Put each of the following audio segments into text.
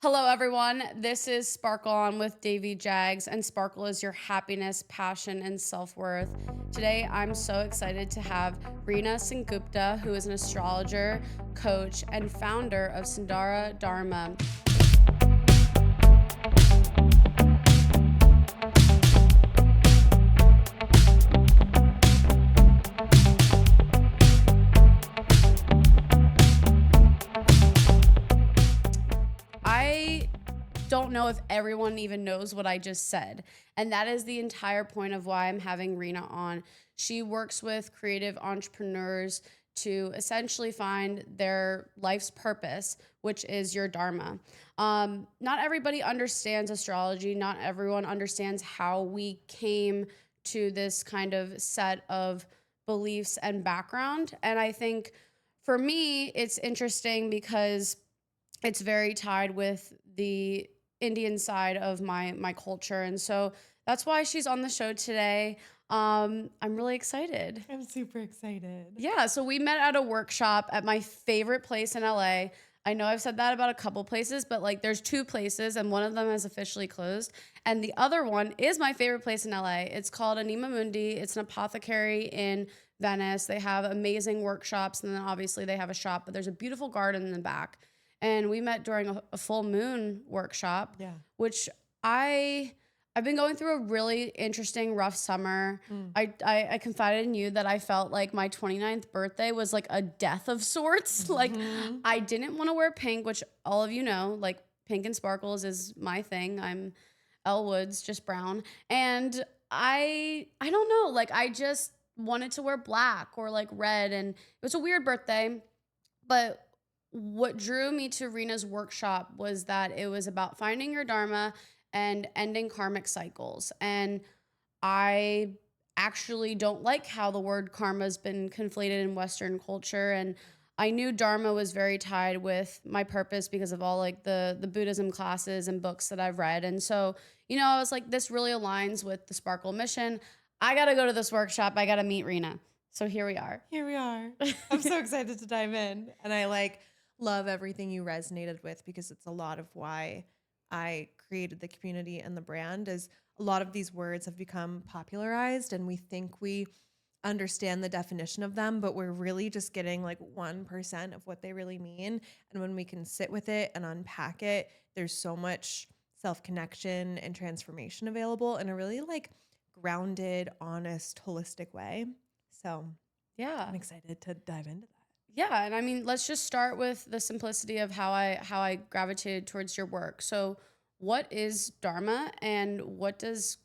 Hello, everyone. This is Sparkle On with Davy Jags, and Sparkle is your happiness, passion, and self worth. Today, I'm so excited to have Reena SenGupta, who is an astrologer, coach, and founder of Sundara Dharma. I don't know if everyone even knows what I just said. And that is the entire point of why I'm having Reena on. She works with creative entrepreneurs to essentially find their life's purpose, which is your dharma. Not everybody understands astrology. Not everyone understands how we came to this kind of set of beliefs and background. And I think for me, it's interesting because it's very tied with the Indian side of my culture, and so that's why she's on the show today. I'm really excited. I'm super excited. Yeah, so we met at a workshop at my favorite place in LA. I know I've said that about a couple places, but like there's two places and one of them is officially closed. And the other one is my favorite place in LA. It's called Anima Mundi. It's an apothecary in Venice. They have amazing workshops and then obviously they have a shop, but there's a beautiful garden in the back. And we met during a full moon workshop, Yeah. which I've been going through a really interesting, rough summer. I confided in you that I felt like my 29th birthday was like a death of sorts. Like I didn't want to wear pink, which all of you know, like pink and sparkles is my thing. I'm Elle Woods, just brown. And I don't know, like I just wanted to wear black or like red. And it was a weird birthday. But what drew me to Reena's workshop was that it was about finding your dharma and ending karmic cycles. And I actually don't like how the word karma has been conflated in Western culture. And I knew dharma was very tied with my purpose because of all like the Buddhism classes and books that I've read. And so, I was like, this really aligns with the Sparkle mission. I got to go to this workshop. I got to meet Reena. So here we are. Here we are. I'm so excited to dive in. And I love everything you resonated with because it's a lot of why I created the community and the brand is a lot of these words have become popularized and we think we understand the definition of them, but we're really just getting like 1% of what they really mean. And when we can sit with it and unpack it, there's so much self-connection and transformation available in a really grounded, honest, holistic way. So Yeah. I'm excited to dive into that. Yeah, and I mean, let's just start with the simplicity of how I gravitated towards your work. So, what is dharma, and what does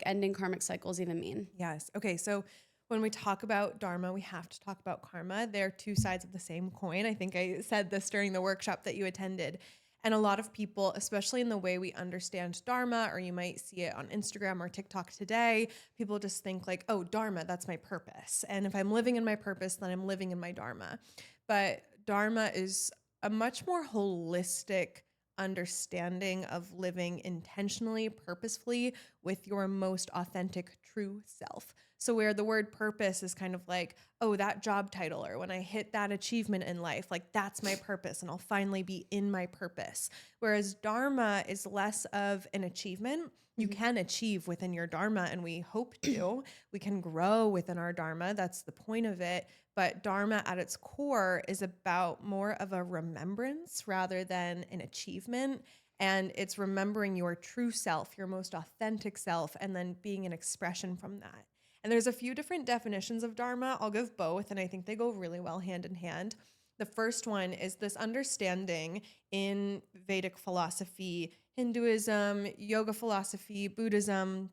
ending karmic cycles even mean? Yes. Okay. So when we talk about dharma, we have to talk about karma. They're two sides of the same coin. I think I said this during the workshop that you attended. And a lot of people, especially in the way we understand dharma, or you might see it on Instagram or TikTok today, people just think like, oh, dharma, that's my purpose. And if I'm living in my purpose, then I'm living in my dharma. But dharma is a much more holistic understanding of living intentionally, purposefully with your most authentic, true self. So, where the word purpose is kind of like, oh, that job title, or when I hit that achievement in life, like that's my purpose and I'll finally be in my purpose. Whereas dharma is less of an achievement. You can achieve within your dharma, and we hope to. We can grow within our dharma. That's the point of it. But dharma at its core is about more of a remembrance rather than an achievement. And it's remembering your true self, your most authentic self, and then being an expression from that. And there's a few different definitions of dharma. I'll give both, and I think they go really well hand in hand. The first one is this understanding in Vedic philosophy, Hinduism, yoga philosophy, Buddhism,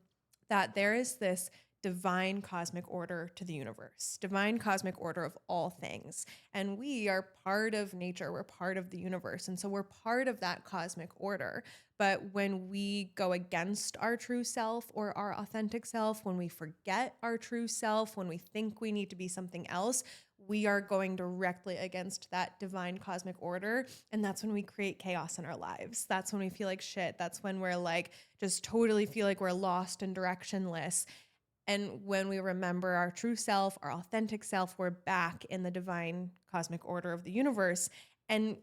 that there is this divine cosmic order to the universe, divine cosmic order of all things. And we are part of nature, we're part of the universe. And so we're part of that cosmic order. But when we go against our true self or our authentic self, when we forget our true self, when we think we need to be something else, we are going directly against that divine cosmic order. And that's when we create chaos in our lives. That's when we feel like shit. That's when we're just totally feel like we're lost and directionless. And when we remember our true self, our authentic self, we're back in the divine cosmic order of the universe. And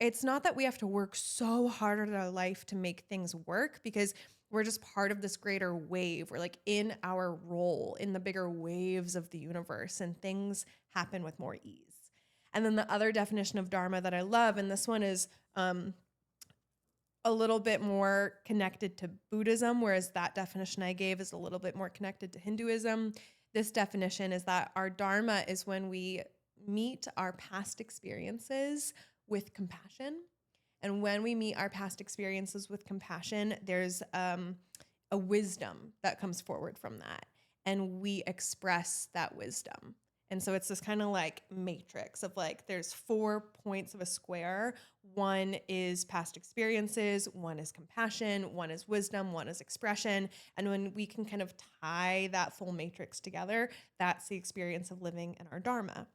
it's not that we have to work so hard at our life to make things work, because we're just part of this greater wave. We're like in our role in the bigger waves of the universe, and things happen with more ease. And then the other definition of Dharma that I love, and this one is a little bit more connected to Buddhism, whereas that definition I gave is a little bit more connected to Hinduism. This definition is that our Dharma is when we meet our past experiences with compassion. And when we meet our past experiences with compassion, there's a wisdom that comes forward from that. And we express that wisdom. And so it's this kind of like matrix of like, there's 4 points of a square. One is past experiences, one is compassion, one is wisdom, one is expression. And when we can kind of tie that full matrix together, that's the experience of living in our Dharma,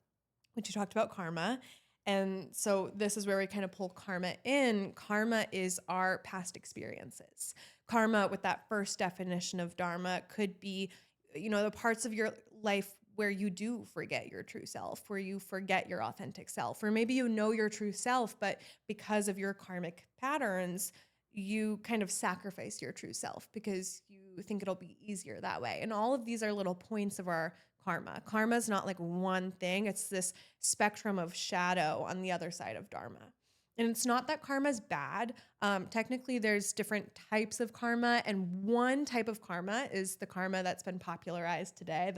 which you talked about karma. And so this is where we kind of pull karma in. Karma is our past experiences. Karma, with that first definition of Dharma, could be, the parts of your life where you do forget your true self, where you forget your authentic self, or maybe you know your true self, but because of your karmic patterns, you kind of sacrifice your true self because you think it'll be easier that way. And all of these are little points of our karma. Karma is not like one thing. It's this spectrum of shadow on the other side of Dharma. And it's not that karma is bad. Technically, there's different types of karma, and one type of karma is the karma that's been popularized today.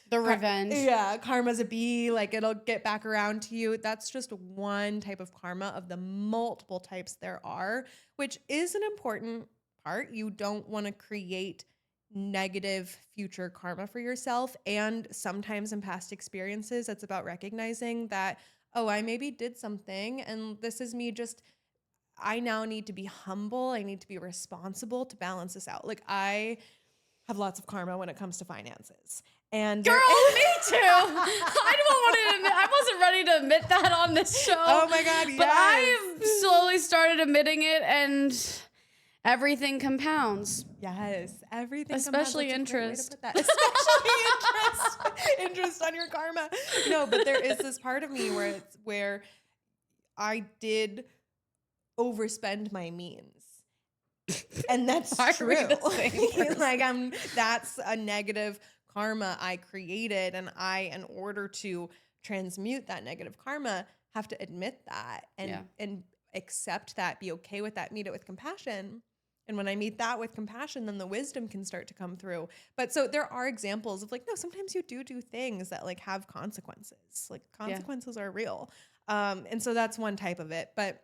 The revenge. Yeah, karma's a bee, like it'll get back around to you. That's just one type of karma of the multiple types there are, which is an important part. You don't want to create negative future karma for yourself. And sometimes in past experiences, it's about recognizing that, oh, I maybe did something, and this is me I now need to be humble. I need to be responsible to balance this out. Like, I have lots of karma when it comes to finances. And girl, me too. I wasn't ready to admit that on this show. Oh my God, yes. But I've slowly started admitting it, and everything compounds. Yes, everything especially compounds. Interest. Especially interest on your karma. No, but there is this part of me where I did overspend my means. And that's true. That's a negative karma I created, and in order to transmute that negative karma, have to admit that and accept that, be okay with that, meet it with compassion. And when I meet that with compassion, then the wisdom can start to come through. But so there are examples of no, sometimes you do things that have consequences. Like, consequences are real. And so that's one type of it. But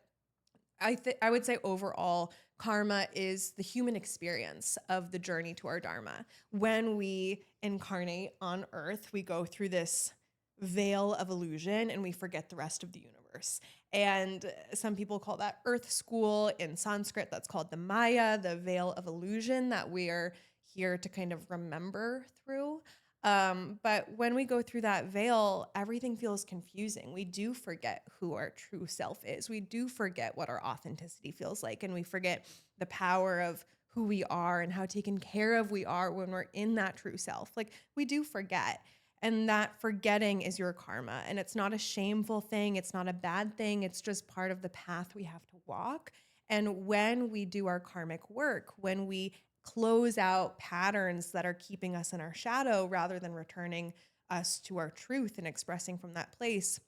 I would say overall, karma is the human experience of the journey to our Dharma. When we incarnate on Earth, we go through this veil of illusion and we forget the rest of the universe. And some people call that Earth School. In Sanskrit, that's called the Maya, the veil of illusion that we're here to kind of remember through. But when we go through that veil, everything feels confusing. We do forget who our true self is. We do forget what our authenticity feels like. And we forget the power of who we are and how taken care of we are when we're in that true self. We do forget. And that forgetting is your karma. And it's not a shameful thing. It's not a bad thing. It's just part of the path we have to walk. And when we do our karmic work, when we close out patterns that are keeping us in our shadow rather than returning us to our truth and expressing from that place,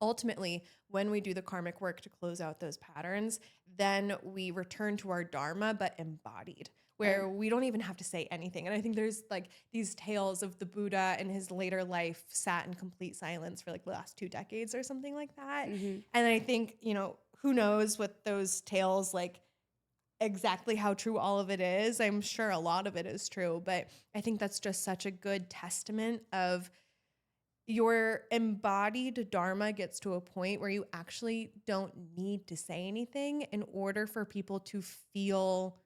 ultimately, when we do the karmic work to close out those patterns, then we return to our Dharma, but embodied, where we don't even have to say anything. And I think there's these tales of the Buddha in his later life sat in complete silence for the last 2 decades or something like that. Mm-hmm. And I think, who knows what those tales exactly how true all of it is. I'm sure a lot of it is true, but I think that's just such a good testament of your embodied Dharma gets to a point where you actually don't need to say anything in order for people to feel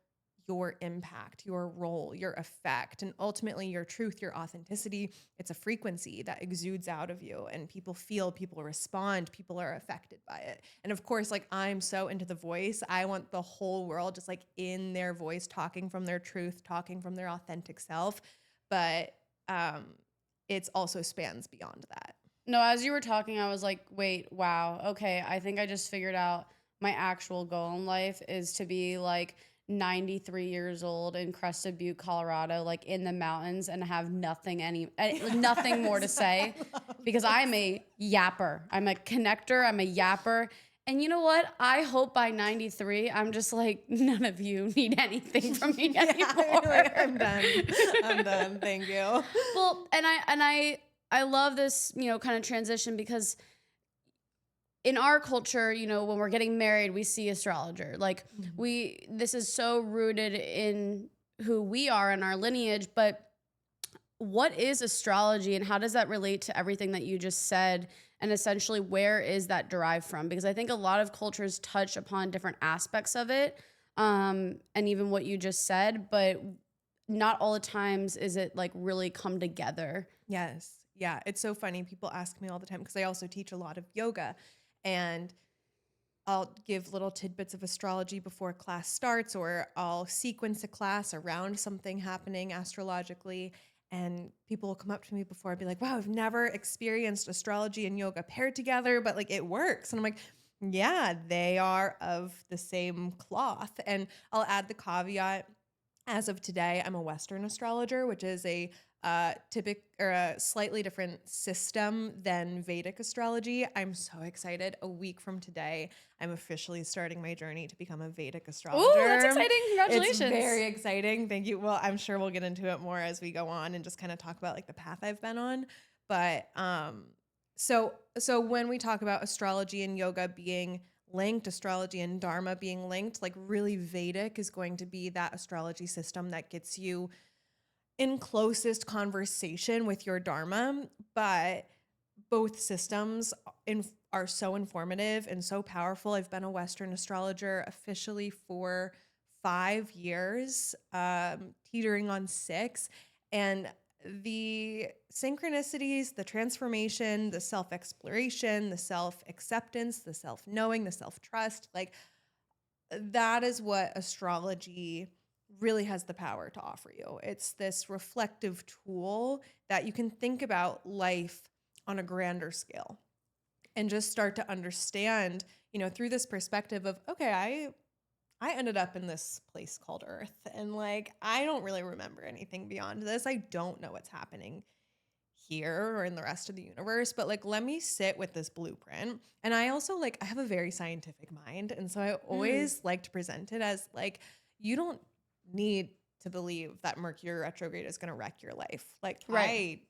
your impact, your role, your effect, and ultimately your truth, your authenticity. It's a frequency that exudes out of you, and people feel, people respond, people are affected by it. And of course, I'm so into the voice. I want the whole world just in their voice, talking from their truth, talking from their authentic self. But it also spans beyond that. No, as you were talking, I was like, wait, wow, okay, I think I just figured out my actual goal in life is to be like 93 years old in Crested Butte, Colorado, like in the mountains, and have nothing more to say, because I'm a yapper. I'm a connector. I'm a yapper. And you know what? I hope by 93, I'm just like, none of you need anything from me anymore. Like, I'm done. I'm done. Thank you. Well, and I love this, kind of transition, because in our culture, when we're getting married, we see astrologer. Like this is so rooted in who we are and our lineage, but what is astrology and how does that relate to everything that you just said? And essentially, where is that derived from? Because I think a lot of cultures touch upon different aspects of it, and even what you just said, but not all the times is it like really come together. Yes. Yeah. It's so funny. People ask me all the time, because I also teach a lot of yoga, and I'll give little tidbits of astrology before class starts, or I'll sequence a class around something happening astrologically. And people will come up to me before, I'd be like, wow, I've never experienced astrology and yoga paired together, but like it works. And I'm like, yeah, they are of the same cloth. And I'll add the caveat, as of today, I'm a Western astrologer, which is a slightly different system than Vedic astrology. I'm so excited. A week from today, I'm officially starting my journey to become a Vedic astrologer. Oh, that's exciting. Congratulations. It's very exciting. Thank you. Well, I'm sure we'll get into it more as we go on and just kind of talk about like the path I've been on. But so when we talk about astrology and yoga being linked, astrology and Dharma being linked, like really Vedic is going to be that astrology system that gets you in closest conversation with your Dharma, but both systems are so informative and so powerful. I've been a Western astrologer officially for 5 years, teetering on 6, and the synchronicities, the transformation, the self-exploration, the self-acceptance, the self-knowing, the self-trust, like that is what astrology really has the power to offer you. It's this reflective tool that you can think about life on a grander scale and just start to understand, through this perspective of, okay, I ended up in this place called Earth, and like, I don't really remember anything beyond this. I don't know what's happening here or in the rest of the universe, but like, let me sit with this blueprint. And I also I have a very scientific mind. And so I always like to present it as like, you don't need to believe that Mercury retrograde is going to wreck your life. Like, right. I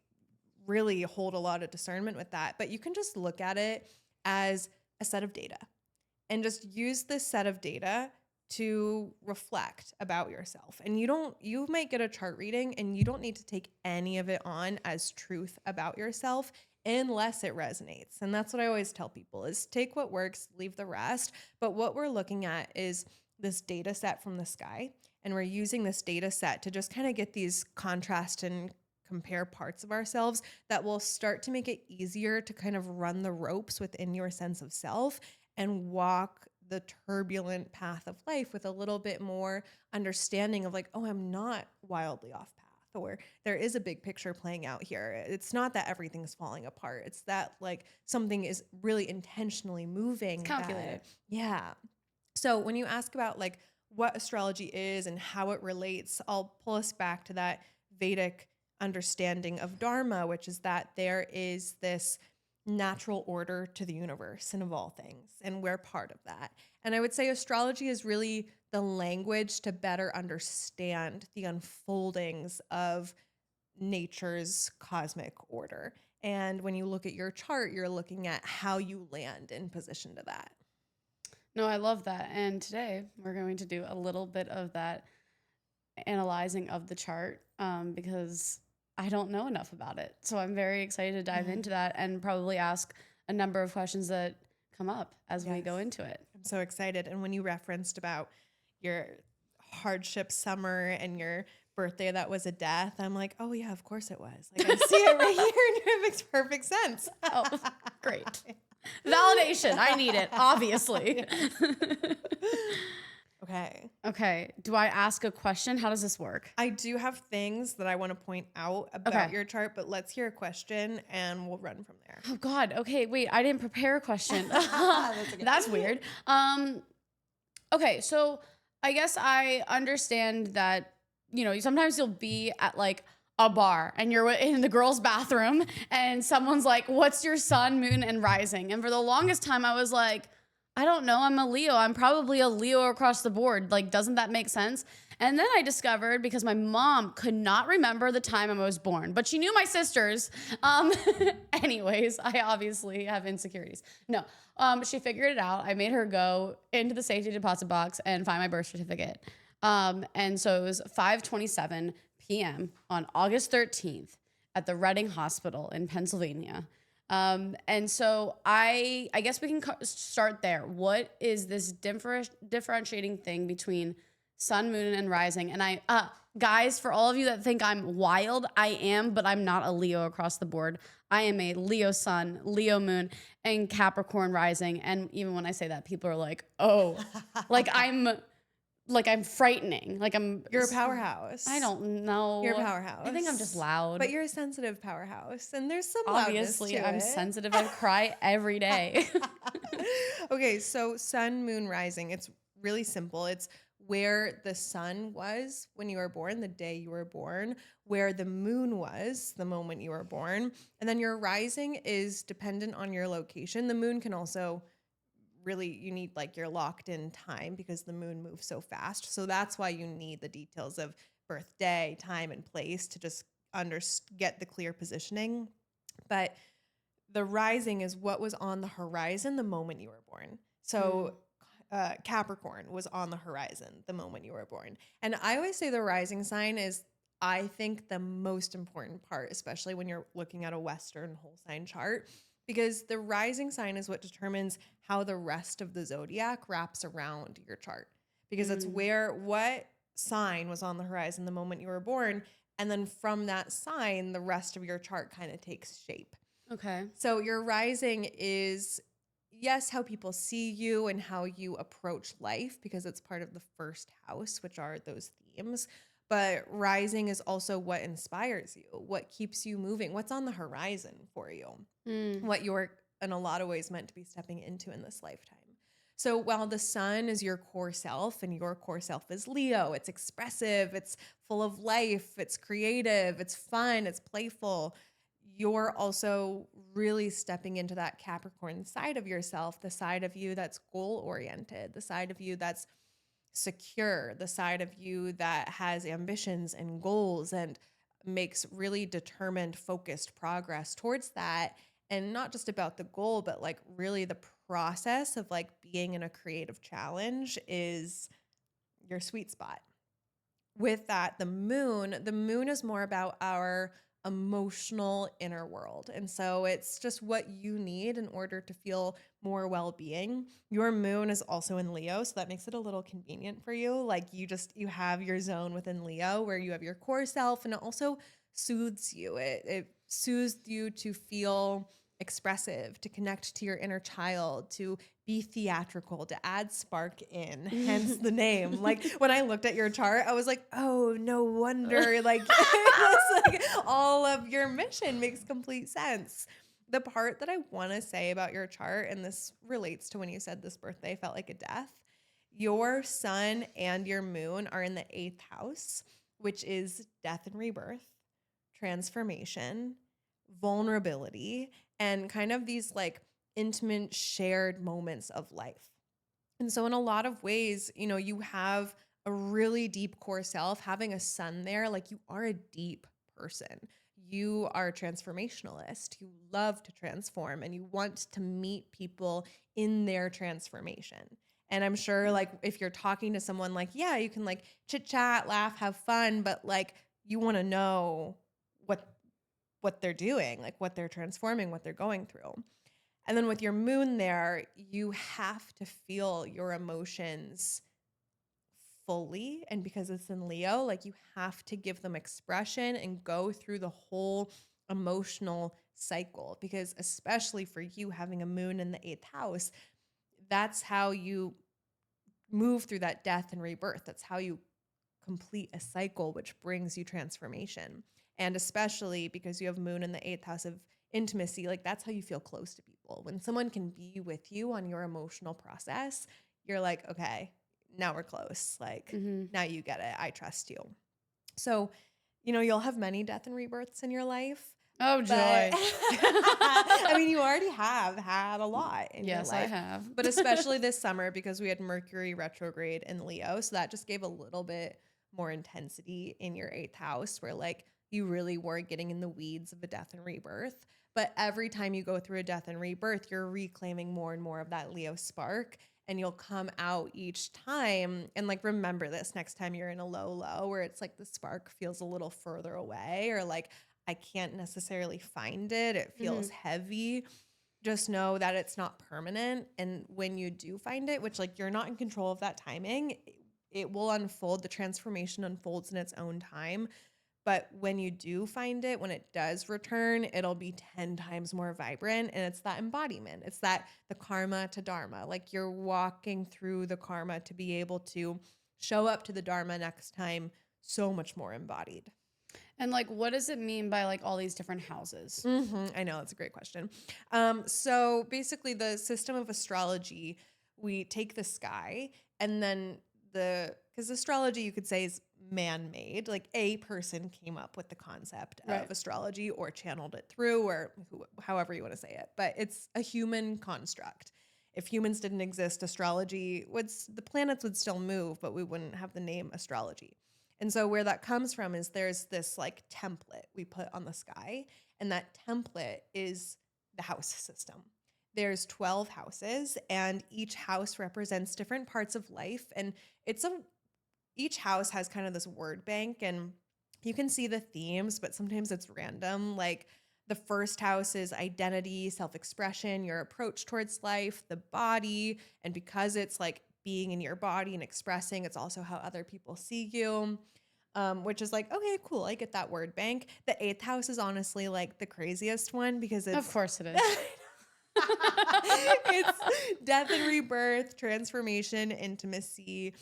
really hold a lot of discernment with that, but you can just look at it as a set of data and just use this set of data to reflect about yourself. And you might get a chart reading and you don't need to take any of it on as truth about yourself unless it resonates. And that's what I always tell people is take what works, leave the rest. But what we're looking at is this data set from the sky. And we're using this data set to just kind of get these contrast and compare parts of ourselves that will start to make it easier to kind of run the ropes within your sense of self and walk the turbulent path of life with a little bit more understanding of like, oh, I'm not wildly off path, or there is a big picture playing out here. It's not that everything's falling apart. It's that like something is really intentionally moving. It's calculated. Yeah. So when you ask about like what astrology is and how it relates, I'll pull us back to that Vedic understanding of Dharma, which is that there is this natural order to the universe and of all things, and we're part of that. And I would say astrology is really the language to better understand the unfoldings of nature's cosmic order. And when you look at your chart, you're looking at how you land in position to that. No, I love that. And today we're going to do a little bit of that analyzing of the chart, because I don't know enough about it. So I'm very excited to dive into that and probably ask a number of questions that come up as we go into it. I'm so excited. And when you referenced about your hardship summer and your birthday that was a death, I'm like, oh yeah, of course it was. Like I see it right here and it makes perfect sense. Oh, great. Validation. I need it, obviously. Okay. Do I ask a question? How does this work? I do have things that I want to point out about your chart, but let's hear a question and we'll run from there. Oh God. Okay. Wait, I didn't prepare a question. That's okay. That's weird. Okay. So I guess I understand that, sometimes you'll be at like a bar and you're in the girls' bathroom and someone's like, what's your sun, moon, and rising? And for the longest time, I was like, I don't know. I'm a Leo. I'm probably a Leo across the board. Like, doesn't that make sense? And then I discovered, because my mom could not remember the time I was born, but she knew my sisters. Anyways, I obviously have insecurities. No, she figured it out. I made her go into the safety deposit box and find my birth certificate. And so it was 5:27 p.m. on August 13th at the Reading Hospital in Pennsylvania. And so I guess we can start there. What is this differentiating thing between sun, moon, and rising? And guys, for all of you that think I'm wild, I am, but I'm not a Leo across the board. I am a Leo sun, Leo moon, and Capricorn rising. And even when I say that, people are like, oh, like I'm frightening. You're a powerhouse. I don't know. You're a powerhouse. I think I'm just loud. But you're a sensitive powerhouse. And there's some Obviously, loudness to I'm it. sensitive. I cry every day. Okay, so sun, moon, rising. It's really simple. It's where the sun was when you were born, the day you were born, where the moon was the moment you were born. And then your rising is dependent on your location. The moon can also really, you need like your locked in time because the moon moves so fast. So that's why you need the details of birthday, time, and place to just get the clear positioning. But the rising is what was on the horizon the moment you were born. So Capricorn was on the horizon the moment you were born. And I always say the rising sign is, I think, the most important part, especially when you're looking at a Western whole sign chart, because the rising sign is what determines how the rest of the zodiac wraps around your chart. Because it's what sign was on the horizon the moment you were born. And then from that sign, the rest of your chart kind of takes shape. Okay. So your rising is, yes, how people see you and how you approach life, because it's part of the first house, which are those themes. But rising is also what inspires you, what keeps you moving, what's on the horizon for you, what you're in a lot of ways meant to be stepping into in this lifetime. So while the sun is your core self and your core self is Leo, it's expressive, it's full of life, it's creative, it's fun, it's playful, you're also really stepping into that Capricorn side of yourself, the side of you that's goal-oriented, the side of you that's secure, the side of you that has ambitions and goals and makes really determined, focused progress towards that. And not just about the goal, but like really the process of like being in a creative challenge is your sweet spot. With that, the moon is more about our emotional inner world. And so it's just what you need in order to feel more well-being. Your moon is also in Leo, so that makes it a little convenient for you. Like you have your zone within Leo where you have your core self, and it also soothes you. It soothes you to feel expressive, to connect to your inner child, to be theatrical, to add spark in, hence the name. Like when I looked at your chart, I was like, oh, no wonder. Like, it was like all of your mission makes complete sense. The part that I want to say about your chart, and this relates to when you said this birthday felt like a death, your sun and your moon are in the 8th house, which is death and rebirth, transformation, vulnerability, and kind of these like intimate shared moments of life. And so in a lot of ways, you have a really deep core self. Having a sun there, like you are a deep person. You are a transformationalist. You love to transform and you want to meet people in their transformation. And I'm sure like if you're talking to someone, like, yeah, you can like chit chat, laugh, have fun, but like you want to know what they're doing, like what they're transforming, what they're going through. And then with your moon there, you have to feel your emotions fully. And because it's in Leo, like you have to give them expression and go through the whole emotional cycle. Because especially for you having a moon in the 8th house, that's how you move through that death and rebirth. That's how you complete a cycle, which brings you transformation. And especially because you have moon in the 8th house of intimacy, like that's how you feel close to people. When someone can be with you on your emotional process, you're like, okay, now we're close. Like now you get it. I trust you. So, you'll have many death and rebirths in your life. Oh, joy. I mean, you already have had a lot in your life. Yes, I have. But especially this summer, because we had Mercury retrograde in Leo. So that just gave a little bit more intensity in your 8th house, where like you really were getting in the weeds of a death and rebirth. But every time you go through a death and rebirth, you're reclaiming more and more of that Leo spark. And you'll come out each time. And like, remember this next time you're in a low, where it's like the spark feels a little further away, or like, I can't necessarily find it. It feels heavy. Just know that it's not permanent. And when you do find it, which like you're not in control of that timing, it will unfold. The transformation unfolds in its own time. But when you do find it, when it does return, it'll be 10 times more vibrant. And it's that embodiment. It's that the karma to dharma. Like you're walking through the karma to be able to show up to the dharma next time so much more embodied. And like, what does it mean by like all these different houses? I know, that's a great question. So basically the system of astrology, we take the sky and then because astrology you could say is man-made, like a person came up with the concept of astrology or channeled it through, or however you want to say it, but it's a human construct. If humans didn't exist, astrology the planets would still move, but we wouldn't have the name astrology. And so where that comes from is there's this like template we put on the sky, and that template is the house system. There's 12 houses, and each house represents different parts of life. And each house has kind of this word bank, and you can see the themes, but sometimes it's random. Like the first house is identity, self-expression, your approach towards life, the body. And because it's like being in your body and expressing, it's also how other people see you, which is like, okay, cool. I get that word bank. The 8th house is honestly like the craziest one because Of course it is. It's death and rebirth, transformation, intimacy,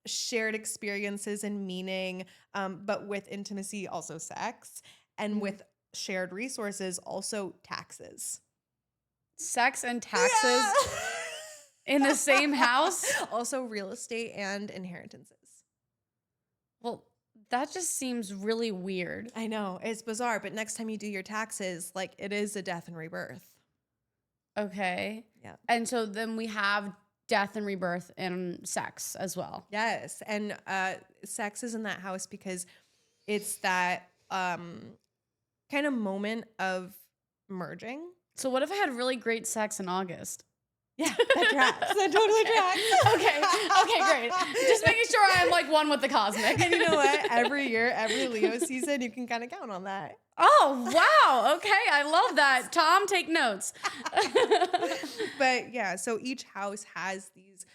shared experiences and meaning, but with intimacy, also sex, and with shared resources, also taxes. Sex and taxes in the same house? Also real estate and inheritances. Well, that just seems really weird. I know, it's bizarre, but next time you do your taxes, like it is a death and rebirth. Okay. Yeah. And so then we have death and rebirth and sex as well. Yes. And sex is in that house because it's that kind of moment of merging. So what if I had really great sex in August? Yeah, that tracks. That totally tracks. Okay, great. Just making sure I'm like one with the cosmic. And you know what? Every year, every Leo season, you can kind of count on that. Oh, wow. Okay, I love that. Tom, take notes. But yeah, so each house has these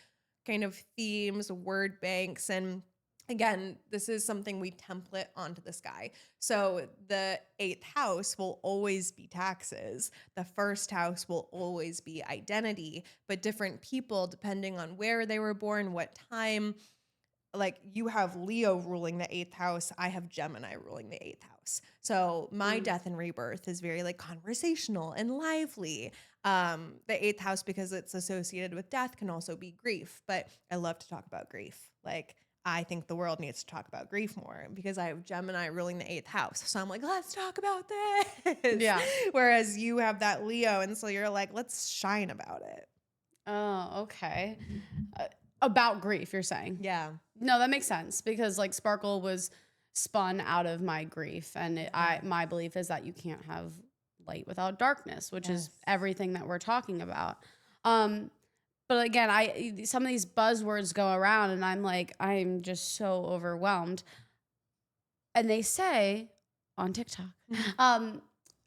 kind of themes, word banks, and again, this is something we template onto the sky. So the 8th house will always be taxes. The first house will always be identity, but different people, depending on where they were born, what time, like you have Leo ruling the 8th house. I have Gemini ruling the 8th house. So my death and rebirth is very like conversational and lively. The 8th house, because it's associated with death, can also be grief, but I love to talk about grief. Like, I think the world needs to talk about grief more because I have Gemini ruling the 8th house. So I'm like, let's talk about this. Yeah. Whereas you have that Leo. And so you're like, let's shine about it. Oh, okay. About grief, you're saying? Yeah. No, that makes sense because like Sparkle was spun out of my grief. And my belief is that you can't have light without darkness, which is everything that we're talking about. But again, some of these buzzwords go around and I'm like, I'm just so overwhelmed. And they say on TikTok,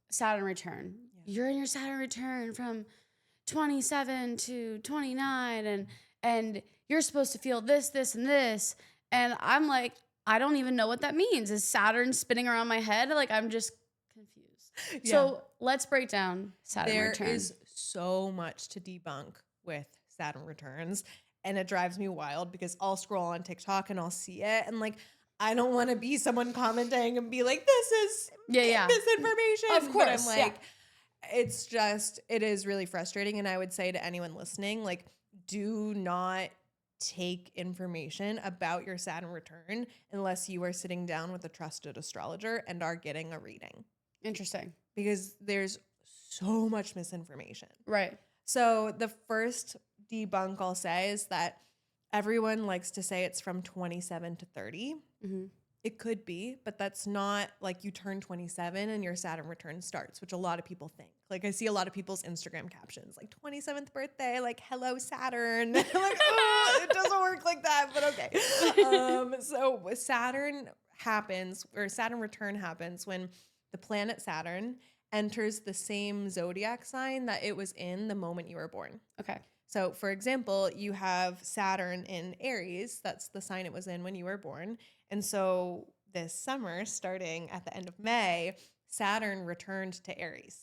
Saturn return. Yeah. You're in your Saturn return from 27 to 29 and you're supposed to feel this, this, and this. And I'm like, I don't even know what that means. Is Saturn spinning around my head? Like, I'm just confused. Yeah. So let's break down Saturn return. There is so much to debunk with Saturn returns. and it drives me wild because I'll scroll on TikTok and I'll see it. And like, I don't want to be someone commenting and be like, this is misinformation. Of course. But I'm like, it is really frustrating. And I would say to anyone listening, like, do not take information about your Saturn return unless you are sitting down with a trusted astrologer and are getting a reading. Interesting. Because there's so much misinformation. Right. So the first debunk I'll say is that everyone likes to say it's from 27 to 30. Mm-hmm. It could be, but that's not like you turn 27 and your Saturn return starts, which a lot of people think. Like I see a lot of people's Instagram captions, like 27th birthday, like hello Saturn. I'm like, oh, it doesn't work like that, but okay. So Saturn happens, or Saturn return happens when the planet Saturn enters the same zodiac sign that it was in the moment you were born. Okay. So, for example, you have Saturn in Aries. That's the sign it was in when you were born. And so this summer, starting at the end of May, Saturn returned to Aries.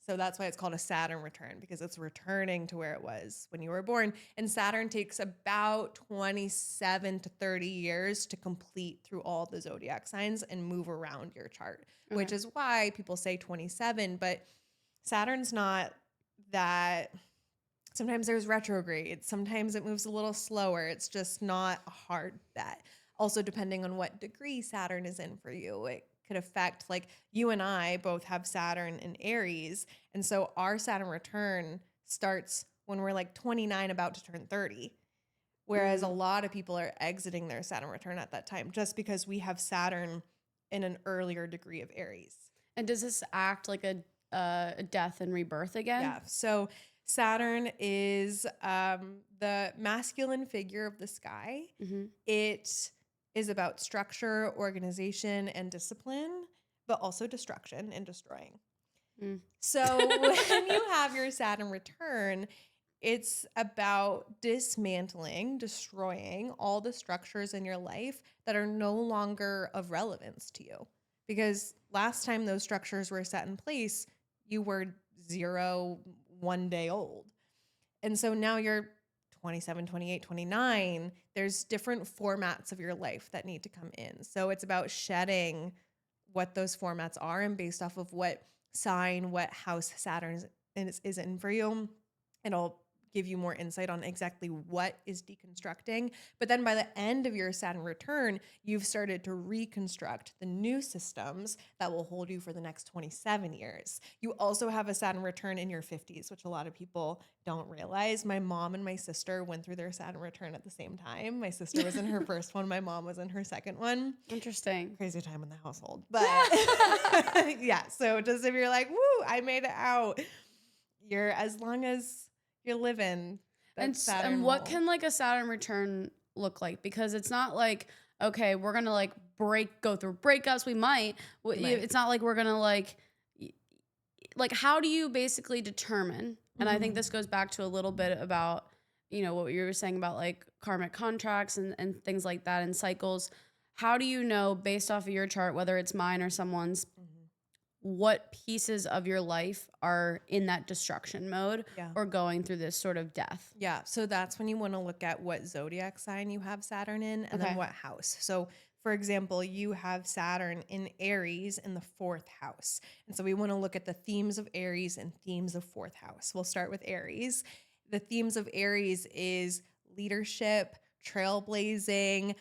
So that's why it's called a Saturn return, because it's returning to where it was when you were born. And Saturn takes about 27 to 30 years to complete through all the zodiac signs and move around your chart, which is why people say 27. But Saturn's not that... Sometimes there's retrograde. Sometimes it moves a little slower. It's just not a hard bet. Also, depending on what degree Saturn is in for you, it could affect, like you and I both have Saturn in Aries. And so our Saturn return starts when we're like 29, about to turn 30. Whereas a lot of people are exiting their Saturn return at that time just because we have Saturn in an earlier degree of Aries. And does this act like a death and rebirth again? Yeah. So Saturn is the masculine figure of the sky. Mm-hmm. It is about structure, organization, and discipline, but also destruction and destroying. So when you have your Saturn return, it's about dismantling, destroying all the structures in your life that are no longer of relevance to you. Because last time those structures were set in place, you were 1 day old. And so now you're 27, 28, 29. There's different formats of your life that need to come in. So it's about shedding what those formats are, and based off of what sign, what house Saturn is in for you, it'll give you more insight on exactly what is deconstructing. But then by the end of your Saturn return, you've started to reconstruct the new systems that will hold you for the next 27 years. You also have a Saturn return in your 50s, which a lot of people don't realize. My mom and my sister went through their Saturn return at the same time. My sister was in her first one. My mom was in her second one. Interesting. Crazy time in the household. But yeah, so just if you're like, woo, I made it out, as long as you're living. And what can like a Saturn return look like? Because it's not like, okay, we're gonna like go through breakups. We might. It's not like we're gonna like how do you basically determine? And I think this goes back to a little bit about, what you were saying about like karmic contracts and things like that and cycles. How do you know based off of your chart, whether it's mine or someone's, what pieces of your life are in that destruction mode or going through this sort of death? Yeah. So that's when you want to look at what zodiac sign you have Saturn in and then what house. So for example, you have Saturn in Aries in the 4th house. And so we want to look at the themes of Aries and themes of 4th house. We'll start with Aries. The themes of Aries is leadership, trailblazing,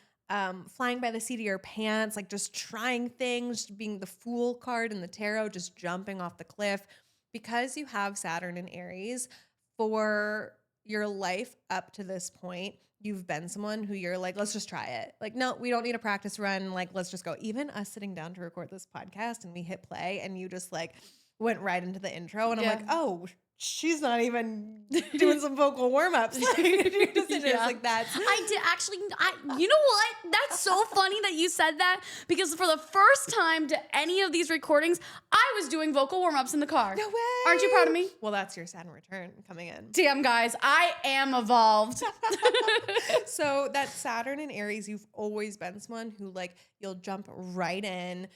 flying by the seat of your pants, like just trying things, being the Fool card in the tarot, just jumping off the cliff. Because you have Saturn in Aries, for your life up to this point, you've been someone who you're like, let's just try it. Like, no, we don't need a practice run. Like, let's just go. Even us sitting down to record this podcast and we hit play and you just like went right into the intro and I'm like, oh, she's not even doing some vocal warm-ups. Like, like that. I did actually, you know what? That's so funny that you said that, because for the first time to any of these recordings, I was doing vocal warm-ups in the car. No way. Aren't you proud of me? Well, that's your Saturn return coming in. Damn, guys, I am evolved. So that Saturn in Aries, you've always been someone who like, you'll jump right in.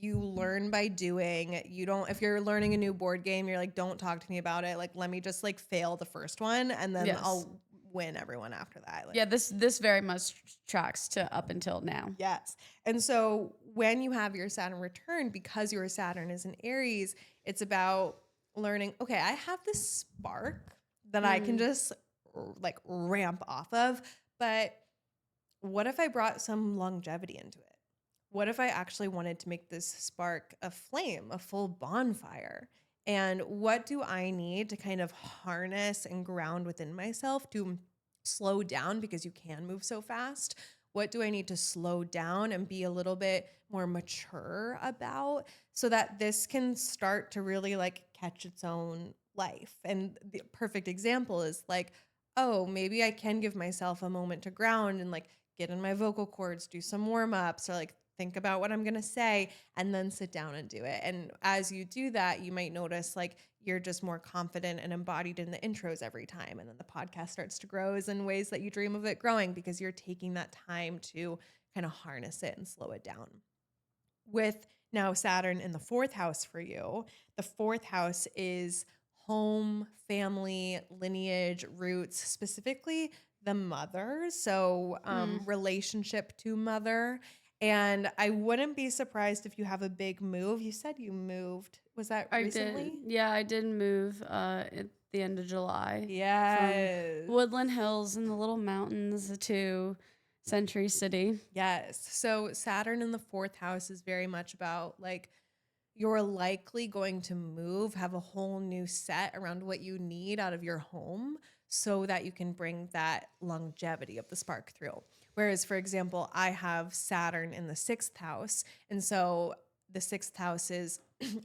You learn by doing. If you're learning a new board game, you're like, don't talk to me about it. Like, let me just like fail the first one and then I'll win everyone after that. Like, Yeah, this very much tracks to up until now. yes. And so when you have your Saturn return, because your Saturn is in Aries, it's about learning, okay, I have this spark that I can just like ramp off of, but what if I brought some longevity into it? What if I actually wanted to make this spark a flame, a full bonfire? And what do I need to kind of harness and ground within myself to slow down, because you can move so fast? What do I need to slow down and be a little bit more mature about, so that this can start to really like catch its own life? And the perfect example is like, oh, maybe I can give myself a moment to ground and like get in my vocal cords, do some warm ups, or like think about what I'm going to say, and then sit down and do it. And as you do that, you might notice like you're just more confident and embodied in the intros every time. And then the podcast starts to grow in ways that you dream of it growing, because you're taking that time to kind of harness it and slow it down. With now Saturn in the fourth house for you, the fourth house is home, family, lineage, roots, specifically the mother. So relationship to mother. And I wouldn't be surprised if you have a big move. You said you moved. Was that recently? I did. Yeah, I did move at the end of July. Yes. From Woodland Hills and the little mountains to Century City. Yes. So Saturn in the fourth house is very much about like, you're likely going to move, have a whole new set around what you need out of your home, so that you can bring that longevity of the spark through. Whereas, for example, I have Saturn in the sixth house. And so the sixth house is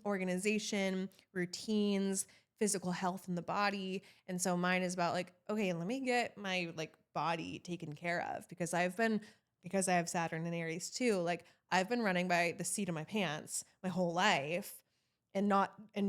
organization, routines, physical health in the body. And so mine is about like, okay, let me get my like body taken care of, because I have Saturn in Aries too. Like, I've been running by the seat of my pants my whole life, and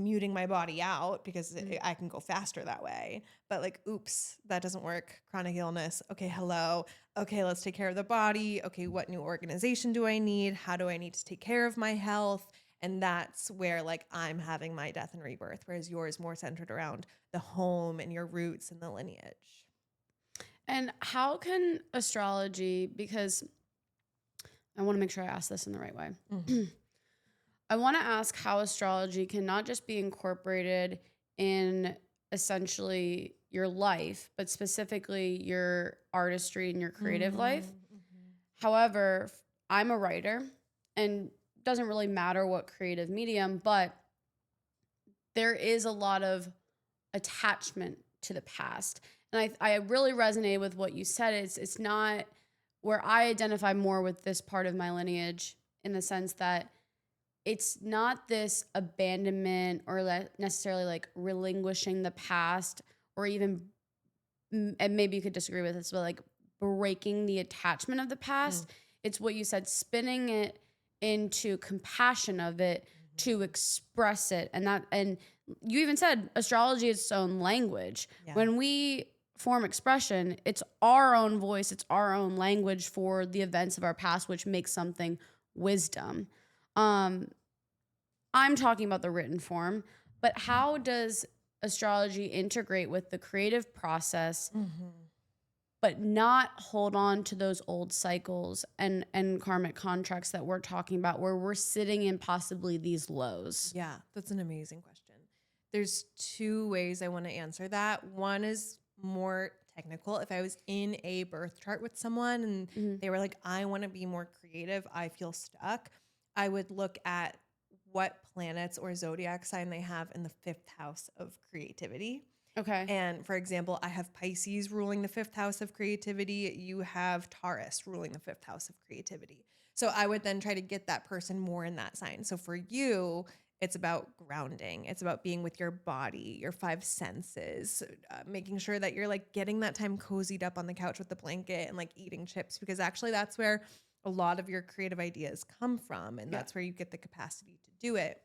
muting my body out because I can go faster that way. But like, oops, that doesn't work. Chronic illness. Okay, hello. Okay, let's take care of the body. Okay, what new organization do I need? How do I need to take care of my health? And that's where like I'm having my death and rebirth, whereas yours more centered around the home and your roots and the lineage. And how can astrology, because I want to make sure I ask this in the right way. I want to ask how astrology can not just be incorporated in essentially your life, but specifically your artistry and your creative life. However, I'm a writer, and it doesn't really matter what creative medium, but there is a lot of attachment to the past. And I really resonated with what you said. It's not where I identify more with this part of my lineage, in the sense that it's not this abandonment or necessarily like relinquishing the past, or even, and maybe you could disagree with this, but like breaking the attachment of the past. It's what you said, spinning it into compassion of it to express it. And you even said astrology is its own language. Yeah. When we form expression, it's our own voice, it's our own language for the events of our past, which makes something wisdom. I'm talking about the written form, but how does astrology integrate with the creative process, but not hold on to those old cycles and karmic contracts that we're talking about, where we're sitting in possibly these lows? Yeah, that's an amazing question. There's two ways I want to answer that. One is more technical. If I was in a birth chart with someone and they were like, I want to be more creative, I feel stuck, I would look at what planets or zodiac sign they have in the fifth house of creativity. Okay. And for example, I have Pisces ruling the fifth house of creativity. You have Taurus ruling the fifth house of creativity. So I would then try to get that person more in that sign. So for you, it's about grounding. It's about being with your body, your five senses, making sure that you're like getting that time cozied up on the couch with the blanket and like eating chips, because actually that's where a lot of your creative ideas come from. And that's where you get the capacity to do it.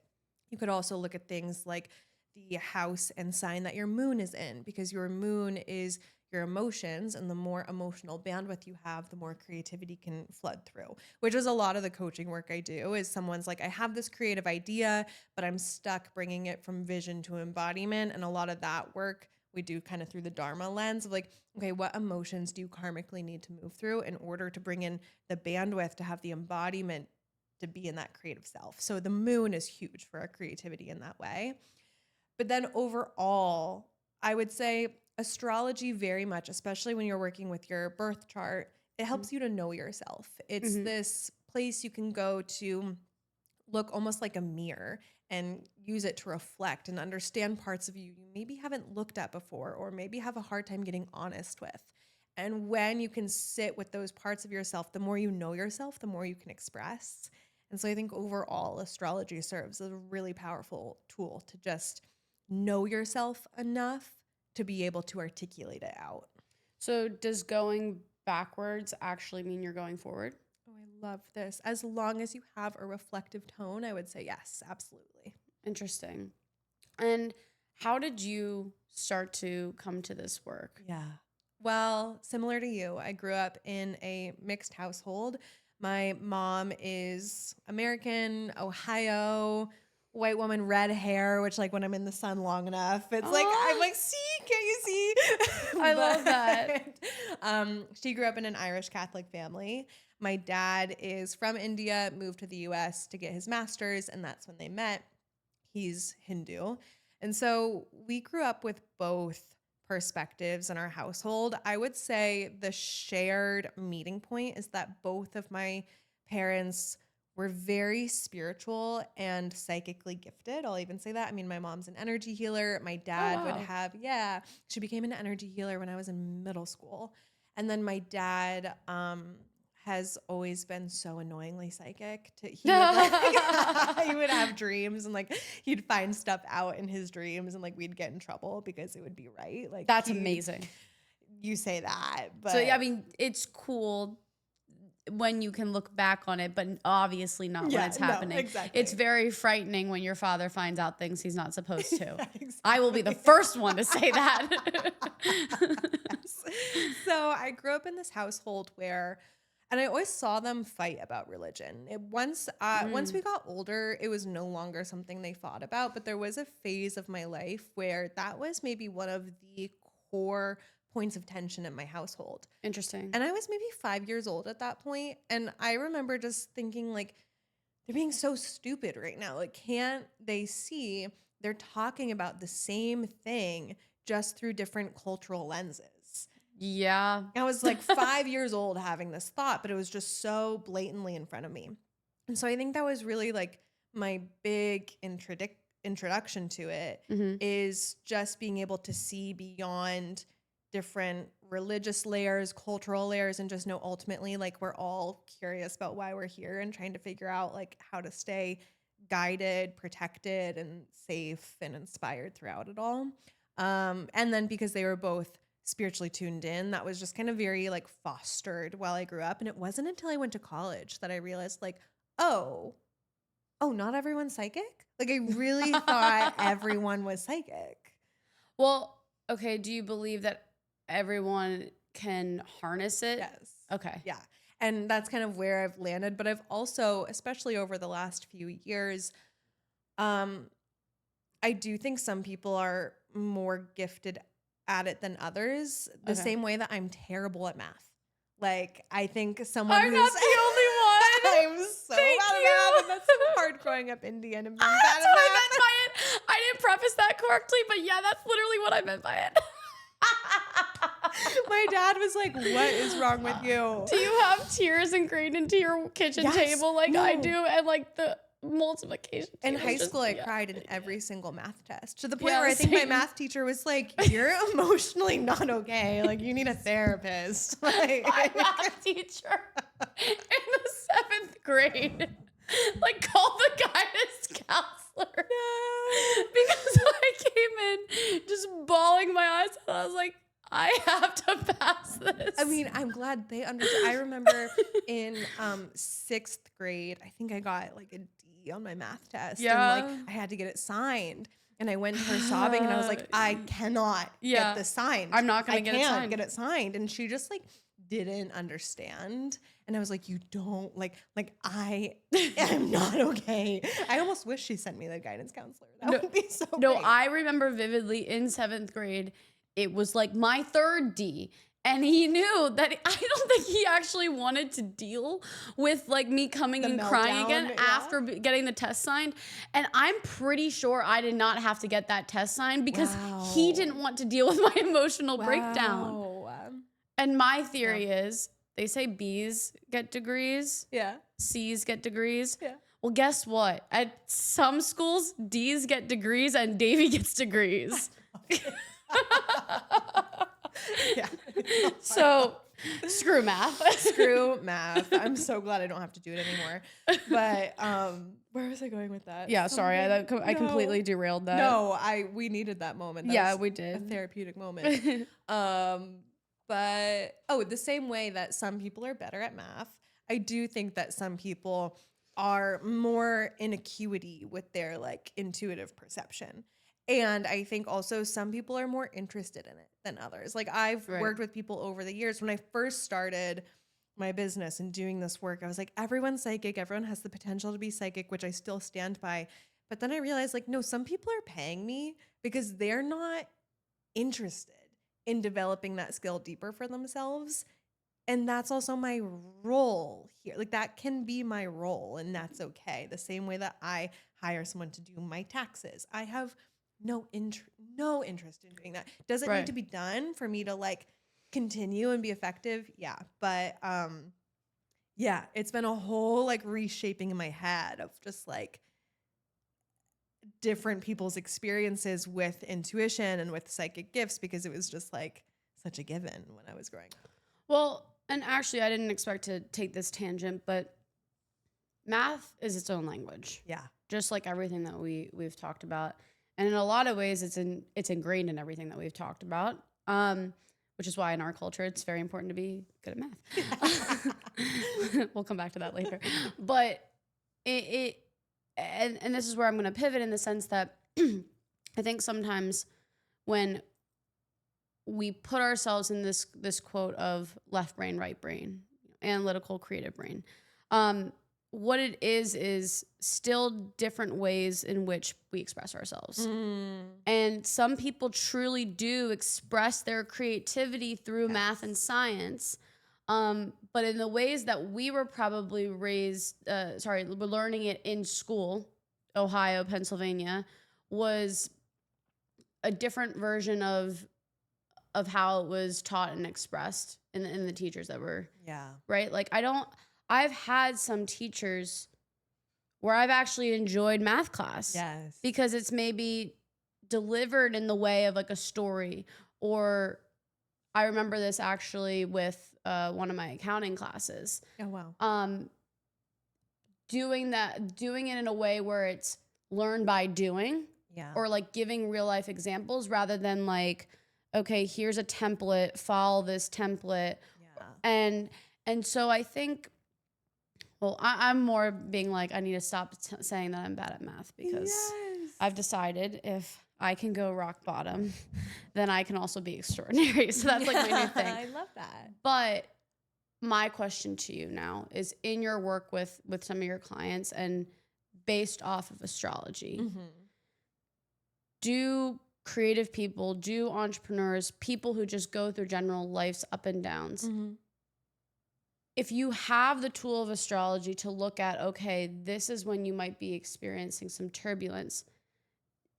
You could also look at things like the house and sign that your moon is in, because your moon is your emotions, and the more emotional bandwidth you have, the more creativity can flood through, which is a lot of the coaching work I do. Is someone's like, I have this creative idea, but I'm stuck bringing it from vision to embodiment. And a lot of that work we do kind of through the Dharma lens of like, okay, what emotions do you karmically need to move through in order to bring in the bandwidth to have the embodiment to be in that creative self? So the moon is huge for our creativity in that way. But then overall, I would say astrology very much, especially when you're working with your birth chart, it helps you to know yourself. It's this place you can go to look almost like a mirror and use it to reflect and understand parts of you maybe haven't looked at before, or maybe have a hard time getting honest with. And when you can sit with those parts of yourself, the more you know yourself, the more you can express. And so I think overall astrology serves as a really powerful tool to just know yourself enough to be able to articulate it out. So does going backwards actually mean you're going forward? Oh, I love this. As long as you have a reflective tone, I would say yes, absolutely. Interesting. And how did you start to come to this work? Yeah. Well, similar to you, I grew up in a mixed household. My mom is American, Ohio, white woman, red hair, which like when I'm in the sun long enough, it's like, I'm like, see, can't you see? I love that. She grew up in an Irish Catholic family. My dad is from India, moved to the US to get his master's, and that's when they met. He's Hindu. And so we grew up with both perspectives in our household. I would say the shared meeting point is that both of my parents were very spiritual and psychically gifted. I'll even say that. I mean, my mom's an energy healer. My dad would have, she became an energy healer when I was in middle school. And then my dad has always been so annoyingly psychic. He would have dreams and like he'd find stuff out in his dreams and like we'd get in trouble because it would be right. Like that's amazing. You say that, but so yeah, I mean, it's cool when you can look back on it, but obviously not when it's happening. No, exactly. It's very frightening when your father finds out things he's not supposed to. Yeah, exactly. I will be the first one to say that. Yes. So I grew up in this household where, and I always saw them fight about religion. Once we got older, it was no longer something they fought about, but there was a phase of my life where that was maybe one of the core points of tension in my household. Interesting. And I was maybe 5 years old at that point, and I remember just thinking like, they're being so stupid right now. Like, can't they see they're talking about the same thing just through different cultural lenses? Yeah. I was like 5 years old having this thought, but it was just so blatantly in front of me. And so I think that was really like my big introduction to it, is just being able to see beyond different religious layers, cultural layers, and just know ultimately like we're all curious about why we're here and trying to figure out like how to stay guided, protected, and safe and inspired throughout it all. And then because they were both spiritually tuned in, that was just kind of very like fostered while I grew up. And it wasn't until I went to college that I realized like, oh, not everyone's psychic? Like I really thought everyone was psychic. Well, okay, do you believe that everyone can harness it? Yes. Okay. Yeah. And that's kind of where I've landed. But I've also, especially over the last few years, I do think some people are more gifted at it than others, the same way that I'm terrible at math. Like, I think someone I'm not the only one. I'm so bad at math, and that's so hard growing up Indian and being bad That's at what math. I meant by it. I didn't preface that correctly, but yeah, that's literally what I meant by it. My dad was like, what is wrong with you? Do you have tears ingrained into your kitchen table like I do, and like the multiplication in high school, I cried in every single math test to the point where I think my math teacher was like, you're emotionally not okay. Like, you need a therapist. Like, my math teacher in the 7th grade like called the guidance counselor because I came in just bawling my eyes out. I was like, I have to pass this. I mean, I'm glad they understood. I remember in 6th grade, I think I got like a D on my math test. Yeah. And like I had to get it signed. And I went to her sobbing and I was like, I cannot get this signed. I'm not going to get it signed. I can't get it signed. And she just like didn't understand. And I was like, you don't like I am not okay. I almost wish she sent me the guidance counselor. That would be so No, great. I remember vividly in 7th grade, it was like my third D. And he knew that I don't think he actually wanted to deal with like me coming and crying again after getting the test signed. And I'm pretty sure I did not have to get that test signed because he didn't want to deal with my emotional breakdown. And my theory is they say B's get degrees. Yeah. C's get degrees. Yeah. Well, guess what? At some schools, D's get degrees and Davy gets degrees. Yeah. So screw math. Screw math. I'm so glad I don't have to do it anymore. But where was I going with that? Yeah, sorry. I completely derailed that. No, we needed that moment. That we did. A therapeutic moment. But the same way that some people are better at math, I do think that some people are more in acuity with their like intuitive perception. And I think also some people are more interested in it than others. Like I've worked with people over the years. When I first started my business and doing this work, I was like, everyone's psychic. Everyone has the potential to be psychic, which I still stand by. But then I realized like, no, some people are paying me because they're not interested in developing that skill deeper for themselves. And that's also my role here. Like that can be my role and that's okay. The same way that I hire someone to do my taxes. I have no interest in doing that. Does it need to be done for me to like continue and be effective? Yeah. But yeah, it's been a whole like reshaping in my head of just like different people's experiences with intuition and with psychic gifts because it was just like such a given when I was growing up. Well, and actually I didn't expect to take this tangent, but math is its own language. Yeah. Just like everything that we've talked about. And in a lot of ways, it's ingrained in everything that we've talked about, which is why in our culture, it's very important to be good at math. We'll come back to that later. But and this is where I'm going to pivot in the sense that I think sometimes when we put ourselves in this quote of left brain, right brain, analytical, creative brain, what it is still different ways in which we express ourselves. And some people truly do express their creativity through math and science. But in the ways that we were probably raised, we're learning it in school, Ohio, Pennsylvania, was a different version of how it was taught and expressed in the teachers that were, right? Like I've had some teachers where I've actually enjoyed math class. Yes. Because it's maybe delivered in the way of like a story. Or I remember this actually with one of my accounting classes. Oh, wow. Doing it in a way where it's learned by doing. Yeah. Or like giving real life examples rather than like, okay, here's a template, follow this template. Yeah. And so I think, well, I'm more being like, I need to stop saying that I'm bad at math because I've decided if I can go rock bottom, then I can also be extraordinary. So that's like my new thing. I love that. But my question to you now is in your work with some of your clients and based off of astrology, do creative people, do entrepreneurs, people who just go through general life's up and downs, if you have the tool of astrology to look at, okay, this is when you might be experiencing some turbulence,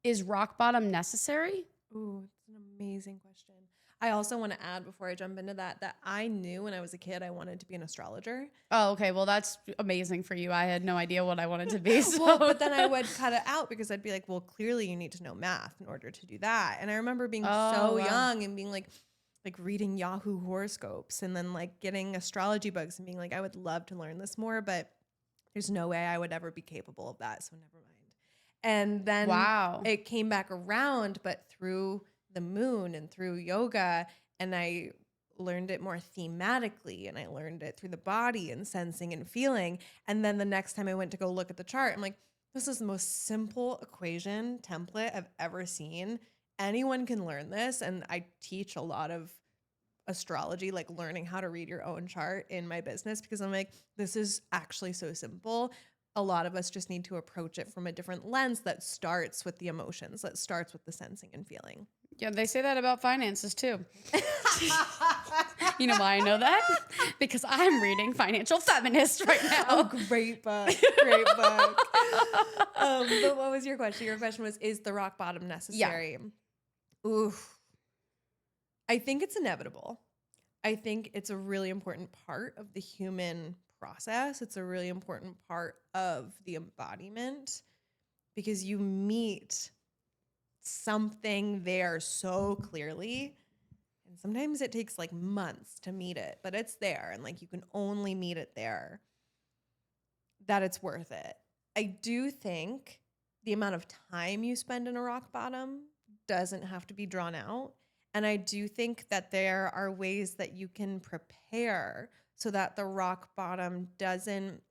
is rock bottom necessary? Ooh, it's an amazing question. I also want to add before I jump into that I knew when I was a kid I wanted to be an astrologer. Oh, okay. Well, that's amazing for you. I had no idea what I wanted to be. So. Well, but then I would cut it out because I'd be like, well, clearly you need to know math in order to do that. And I remember being young and being like reading Yahoo horoscopes and then like getting astrology books and being like, I would love to learn this more, but there's no way I would ever be capable of that. So never mind. And then it came back around, but through the moon and through yoga. And I learned it more thematically and I learned it through the body and sensing and feeling. And then the next time I went to go look at the chart, I'm like, this is the most simple equation template I've ever seen. Anyone can learn this. And I teach a lot of astrology, like learning how to read your own chart in my business because I'm like, this is actually so simple. A lot of us just need to approach it from a different lens that starts with the emotions, that starts with the sensing and feeling. Yeah, they say that about finances too. You know why I know that? Because I'm reading Financial Feminist right now. Oh, great book. Great book. But what was your question? Your question was, is the rock bottom necessary? Yeah. Ooh. I think it's inevitable. I think it's a really important part of the human process. It's a really important part of the embodiment because you meet something there so clearly. And sometimes it takes like months to meet it, but it's there. And like you can only meet it there, that it's worth it. I do think the amount of time you spend in a rock bottom doesn't have to be drawn out. And I do think that there are ways that you can prepare so that the rock bottom doesn't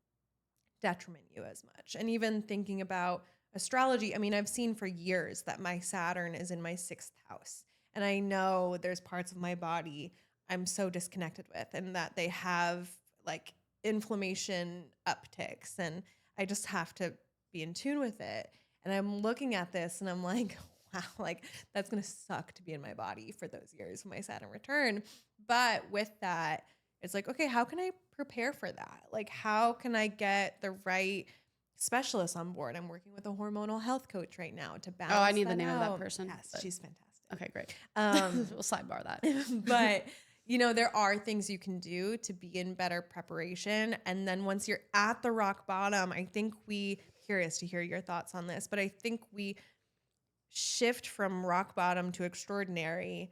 detriment you as much. And even thinking about astrology, I mean, I've seen for years that my Saturn is in my 6th house. And I know there's parts of my body I'm so disconnected with and that they have like inflammation upticks. And I just have to be in tune with it. And I'm looking at this and I'm like, wow, like that's going to suck to be in my body for those years when my Saturn return. But with that, it's like, okay, how can I prepare for that? Like, how can I get the right specialist on board? I'm working with a hormonal health coach right now to balance. Oh, I need the that name of that out. person. Yes, she's fantastic. Okay, great. We'll sidebar that. But you know, there are things you can do to be in better preparation. And then once you're at the rock bottom, I think curious to hear your thoughts on this, but I think we shift from rock bottom to extraordinary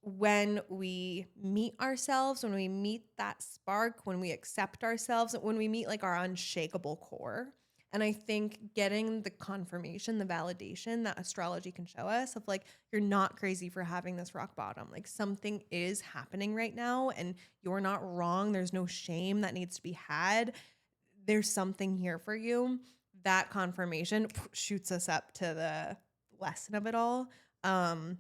when we meet ourselves, when we meet that spark, when we accept ourselves, when we meet like our unshakable core. And I think getting the confirmation, the validation that astrology can show us of like, you're not crazy for having this rock bottom. Like something is happening right now and you're not wrong. There's no shame that needs to be had. There's something here for you. That confirmation shoots us up to the lesson of it all. And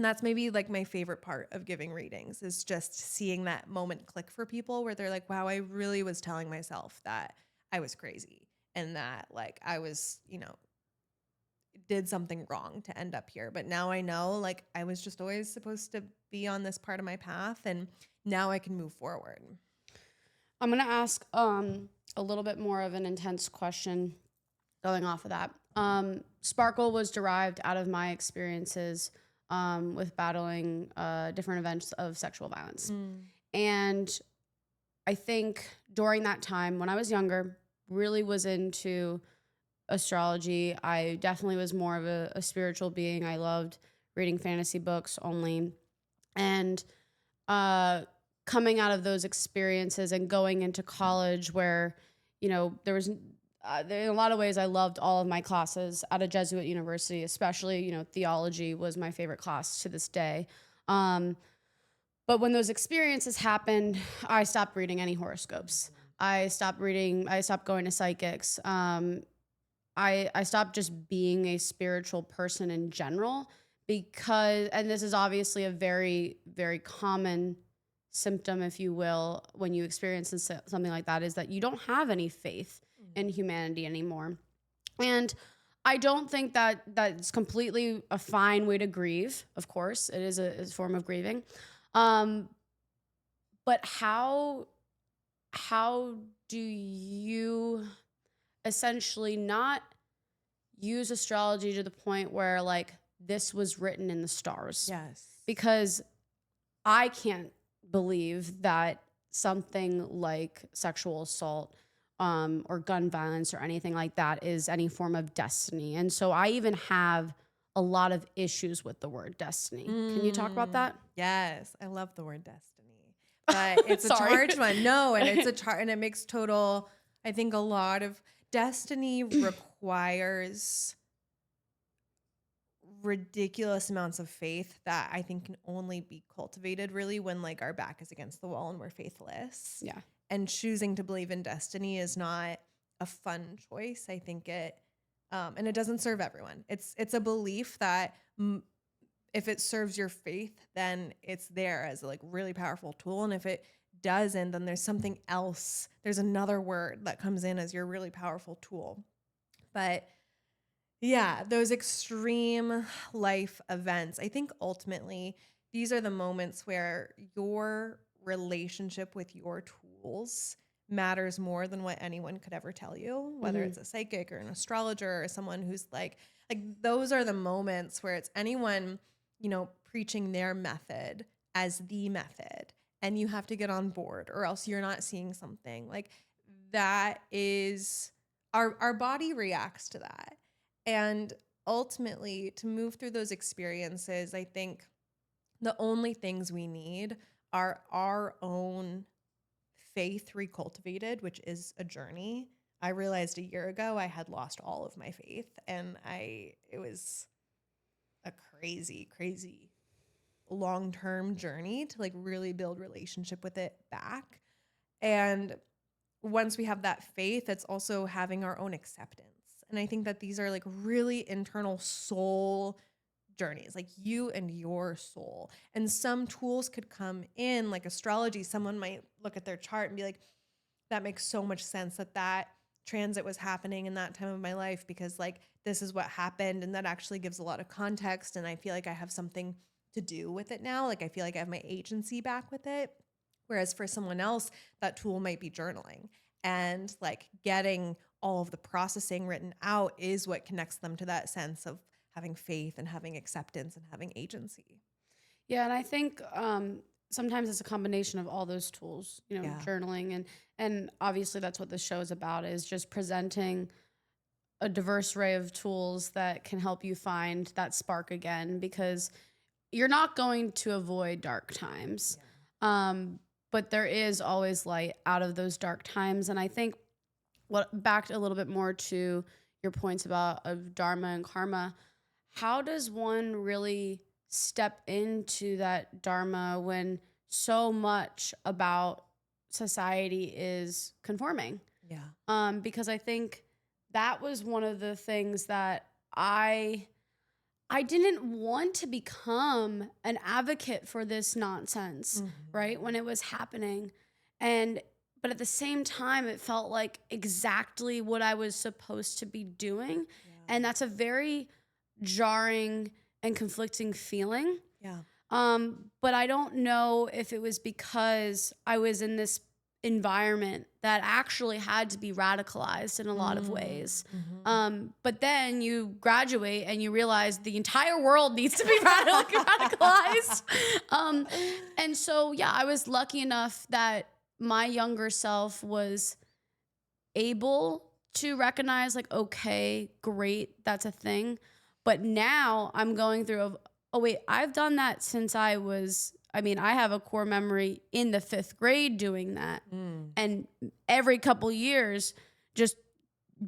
that's maybe like my favorite part of giving readings is just seeing that moment click for people where they're like, wow, I really was telling myself that I was crazy and that like I was, you know, did something wrong to end up here. But now I know like I was just always supposed to be on this part of my path and now I can move forward. I'm going to ask a little bit more of an intense question going off of that. Sparkle was derived out of my experiences with battling different events of sexual violence. And I think during that time when I was younger, really was into astrology. I definitely was more of a spiritual being. I loved reading fantasy books only. And coming out of those experiences and going into college where, you know, there was in a lot of ways I loved all of my classes at a Jesuit university, especially, you know, theology was my favorite class to this day. But when those experiences happened, I stopped reading any horoscopes. I stopped going to psychics. I stopped just being a spiritual person in general because, and this is obviously a very, very common symptom, if you will, when you experience something like that, is that you don't have any faith in humanity anymore. And I don't think that that's completely a fine way to grieve. Of course, it is a form of grieving. But how do you essentially not use astrology to the point where like this was written in the stars? Yes. Because I can't believe that something like sexual assault or gun violence or anything like that is any form of destiny. And so I even have a lot of issues with the word destiny. Can you talk about that? Yes. I love the word destiny. But it's a charged one. No, and it's and it makes total, I think a lot of destiny requires ridiculous amounts of faith that I think can only be cultivated really when like our back is against the wall and we're faithless. Yeah. And choosing to believe in destiny is not a fun choice. I think and it doesn't serve everyone. It's a belief that if it serves your faith, then it's there as a like really powerful tool. And if it doesn't, then there's something else. There's another word that comes in as your really powerful tool. But Yeah, those extreme life events. I think ultimately these are the moments where your relationship with your tools matters more than what anyone could ever tell you, whether Hmm. it's a psychic or an astrologer or someone who's like those are the moments where it's anyone, preaching their method as the method and you have to get on board or else you're not seeing something. Like that is our body reacts to that. And ultimately, to move through those experiences, I think the only things we need are our own faith recultivated, which is a journey. I realized a year ago I had lost all of my faith, and it was a crazy, crazy long-term journey to like really build relationship with it back. And once we have that faith, it's also having our own acceptance. And I think that these are like really internal soul journeys, like you and your soul. And some tools could come in, like astrology. Someone might look at their chart and be like, that makes so much sense that transit was happening in that time of my life because like this is what happened. And that actually gives a lot of context. And I feel like I have something to do with it now. Like I feel like I have my agency back with it. Whereas for someone else, that tool might be journaling and like getting all of the processing written out is what connects them to that sense of having faith and having acceptance and having agency. Yeah, and I think sometimes it's a combination of all those tools, Yeah. journaling and obviously that's what the show is about, is just presenting a diverse array of tools that can help you find that spark again, because you're not going to avoid dark times. But there is always light out of those dark times. And I think what back a little bit more to your points about of dharma and karma, how does one really step into that dharma when so much about society is conforming? Yeah. Because I think that was one of the things that I didn't want to become an advocate for this nonsense, right? When it was happening. And but at the same time it felt like exactly what I was supposed to be doing. Yeah. And that's a very jarring and conflicting feeling. Yeah. But I don't know if it was because I was in this environment that actually had to be radicalized in a lot of ways. But then you graduate and you realize the entire world needs to be radicalized. And so, yeah, I was lucky enough that my younger self was able to recognize, like, okay, great, that's a thing. But now I'm going through oh wait, I've done that since I have a core memory in the 5th grade doing that. And every couple years just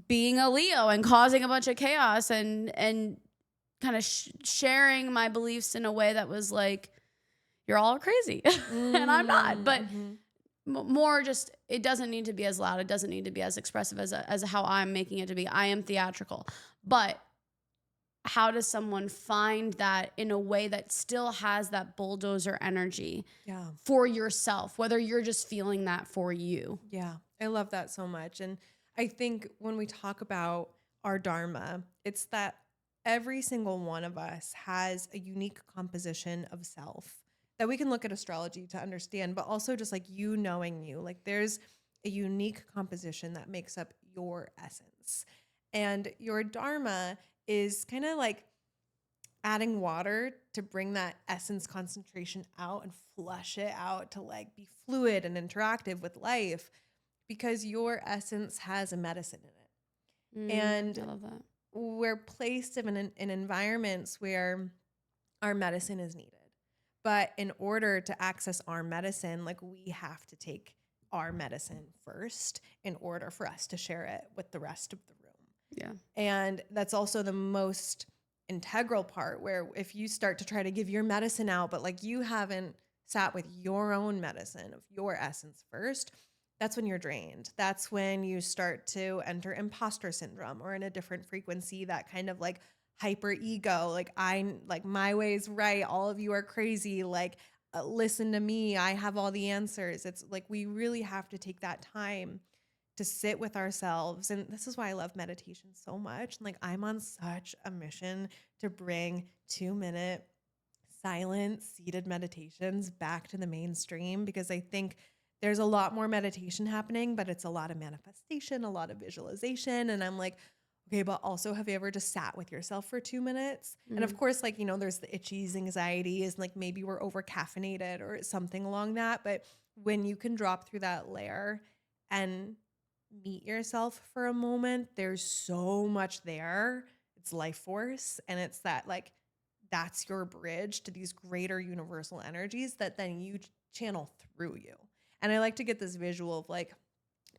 being a Leo and causing a bunch of chaos and kind of sharing my beliefs in a way that was like, you're all crazy. And I'm not. But more just, it doesn't need to be as loud. It doesn't need to be as expressive as how I'm making it to be. I am theatrical. But how does someone find that in a way that still has that bulldozer energy for yourself, whether you're just feeling that for you? Yeah, I love that so much. And I think when we talk about our dharma, it's that every single one of us has a unique composition of self that we can look at astrology to understand, but also just like you knowing you, like there's a unique composition that makes up your essence. And your dharma is kind of like adding water to bring that essence concentration out and flush it out to like be fluid and interactive with life, because your essence has a medicine in it. And I love that. we're placed in environments where our medicine is needed. But in order to access our medicine, like we have to take our medicine first in order for us to share it with the rest of the room. Yeah. And that's also the most integral part, where if you start to try to give your medicine out, but like you haven't sat with your own medicine of your essence first, that's when you're drained. That's when you start to enter imposter syndrome or in a different frequency, that kind of like hyper ego, like my way is right, all of you are crazy, like listen to me, I have all the answers. It's like we really have to take that time to sit with ourselves. And this is why I love meditation so much. Like, I'm on such a mission to bring 2-minute silent seated meditations back to the mainstream, because I think there's a lot more meditation happening, but it's a lot of manifestation, a lot of visualization. And I'm like, okay, but also, have you ever just sat with yourself for 2 minutes? And of course, like, there's the itchies, anxieties, like maybe we're over caffeinated or something along that. But when you can drop through that layer and meet yourself for a moment, there's so much there. It's life force. And it's that, like, that's your bridge to these greater universal energies that then you channel through you. And I like to get this visual of, like,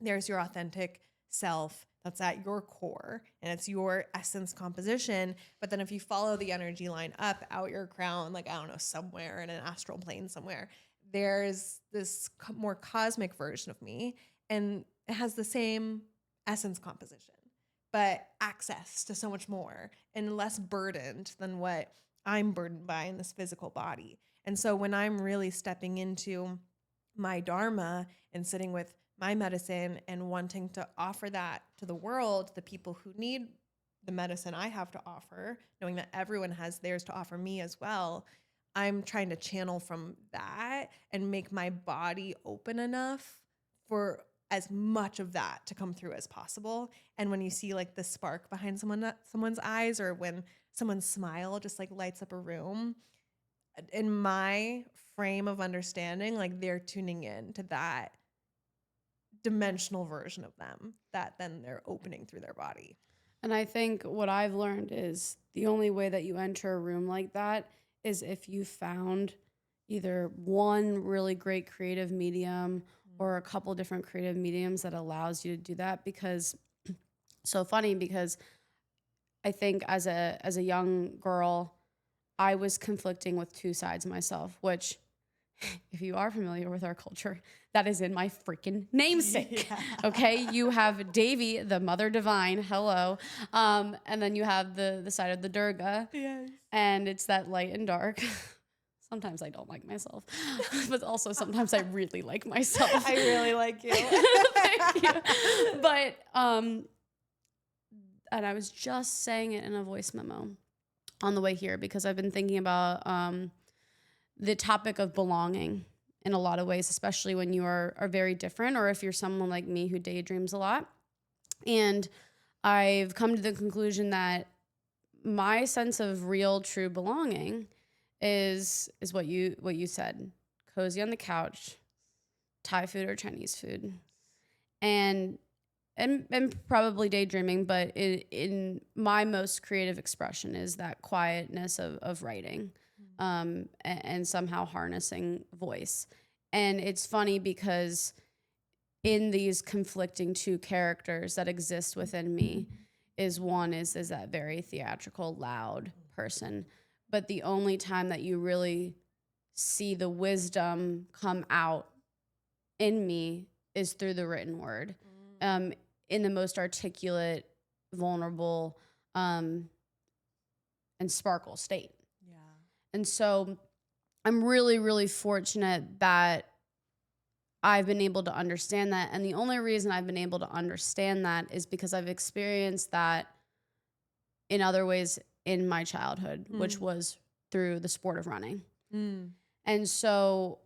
there's your authentic self that's at your core, and it's your essence composition. But then if you follow the energy line up out your crown, like, I don't know, somewhere in an astral plane somewhere, there's this more cosmic version of me, and it has the same essence composition, but access to so much more and less burdened than what I'm burdened by in this physical body. And so when I'm really stepping into my dharma and sitting with my medicine and wanting to offer that to the world, the people who need the medicine I have to offer, knowing that everyone has theirs to offer me as well, I'm trying to channel from that and make my body open enough for as much of that to come through as possible. And when you see, like, the spark behind someone's eyes, or when someone's smile just, like, lights up a room, in my frame of understanding, like, they're tuning in to that dimensional version of them that then they're opening through their body. And I think what I've learned is the only way that you enter a room like that is if you found either one really great creative medium or a couple different creative mediums that allows you to do that. Because so funny, because I think as a young girl, I was conflicting with two sides of myself, which, if you are familiar with our culture, that is in my freaking namesake. Yeah. Okay, you have Devi, the mother divine, hello, and then you have the side of the Durga, yes, and it's that light and dark. Sometimes I don't like myself, but also sometimes I really like myself. I really like you. Thank you. But and I was just saying it in a voice memo on the way here, because I've been thinking about the topic of belonging in a lot of ways, especially when you are very different, or if you're someone like me who daydreams a lot. And I've come to the conclusion that my sense of real, true belonging is what you said: cozy on the couch, Thai food or Chinese food, and probably daydreaming. But in my most creative expression is that quietness of writing. And somehow harnessing voice. And it's funny because in these conflicting two characters that exist within me is that very theatrical, loud person. But the only time that you really see the wisdom come out in me is through the written word, in the most articulate, vulnerable, and sparkle state. And so I'm really, really fortunate that I've been able to understand that. And the only reason I've been able to understand that is because I've experienced that in other ways in my childhood, which was through the sport of running. And so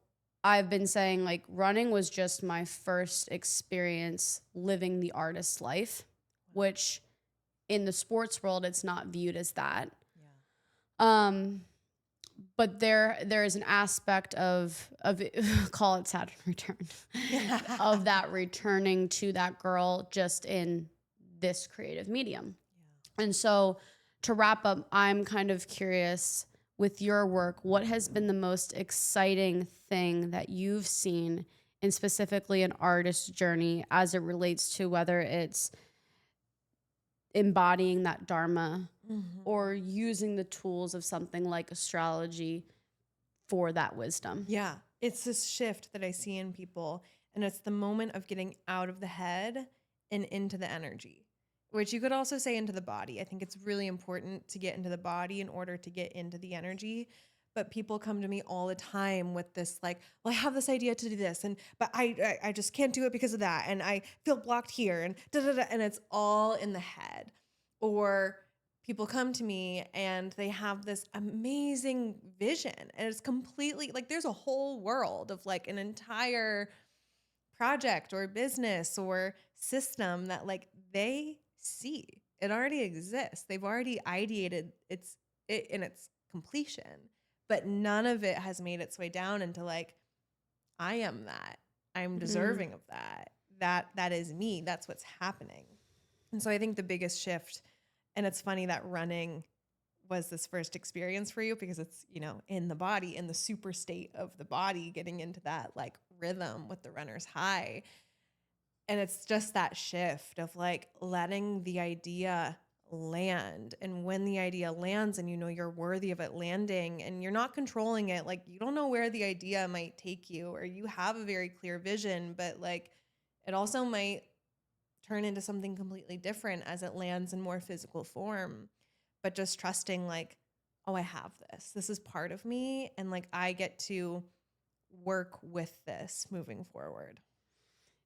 I've been saying, like, running was just my first experience living the artist's life, which in the sports world, it's not viewed as that. Yeah. But there is an aspect of call it Saturn return, of that returning to that girl just in this creative medium. Yeah. And so to wrap up, I'm kind of curious, with your work, what has been the most exciting thing that you've seen in specifically an artist's journey as it relates to whether it's embodying that dharma or using the tools of something like astrology for that wisdom? Yeah, it's this shift that I see in people, and it's the moment of getting out of the head and into the energy, which you could also say into the body. I think it's really important to get into the body in order to get into the energy. But people come to me all the time with this like, well, I have this idea to do this, but I just can't do it because of that, and I feel blocked here, and da da da, and it's all in the head. Or people come to me and they have this amazing vision, and it's completely like there's a whole world of like an entire project or business or system that like they see. It already exists. They've already ideated it in its completion, but none of it has made its way down into like, I am that. I'm deserving of that. That is me. That's what's happening. And so I think the biggest shift, and it's funny that running was this first experience for you because it's, you know, in the body, in the super state of the body, getting into that like rhythm with the runner's high. And it's just that shift of like letting the idea land. And when the idea lands and you know you're worthy of it landing and you're not controlling it, like you don't know where the idea might take you, or you have a very clear vision, but like it also might turn into something completely different as it lands in more physical form. But just trusting like, oh, I have this. This is part of me. And like I get to work with this moving forward.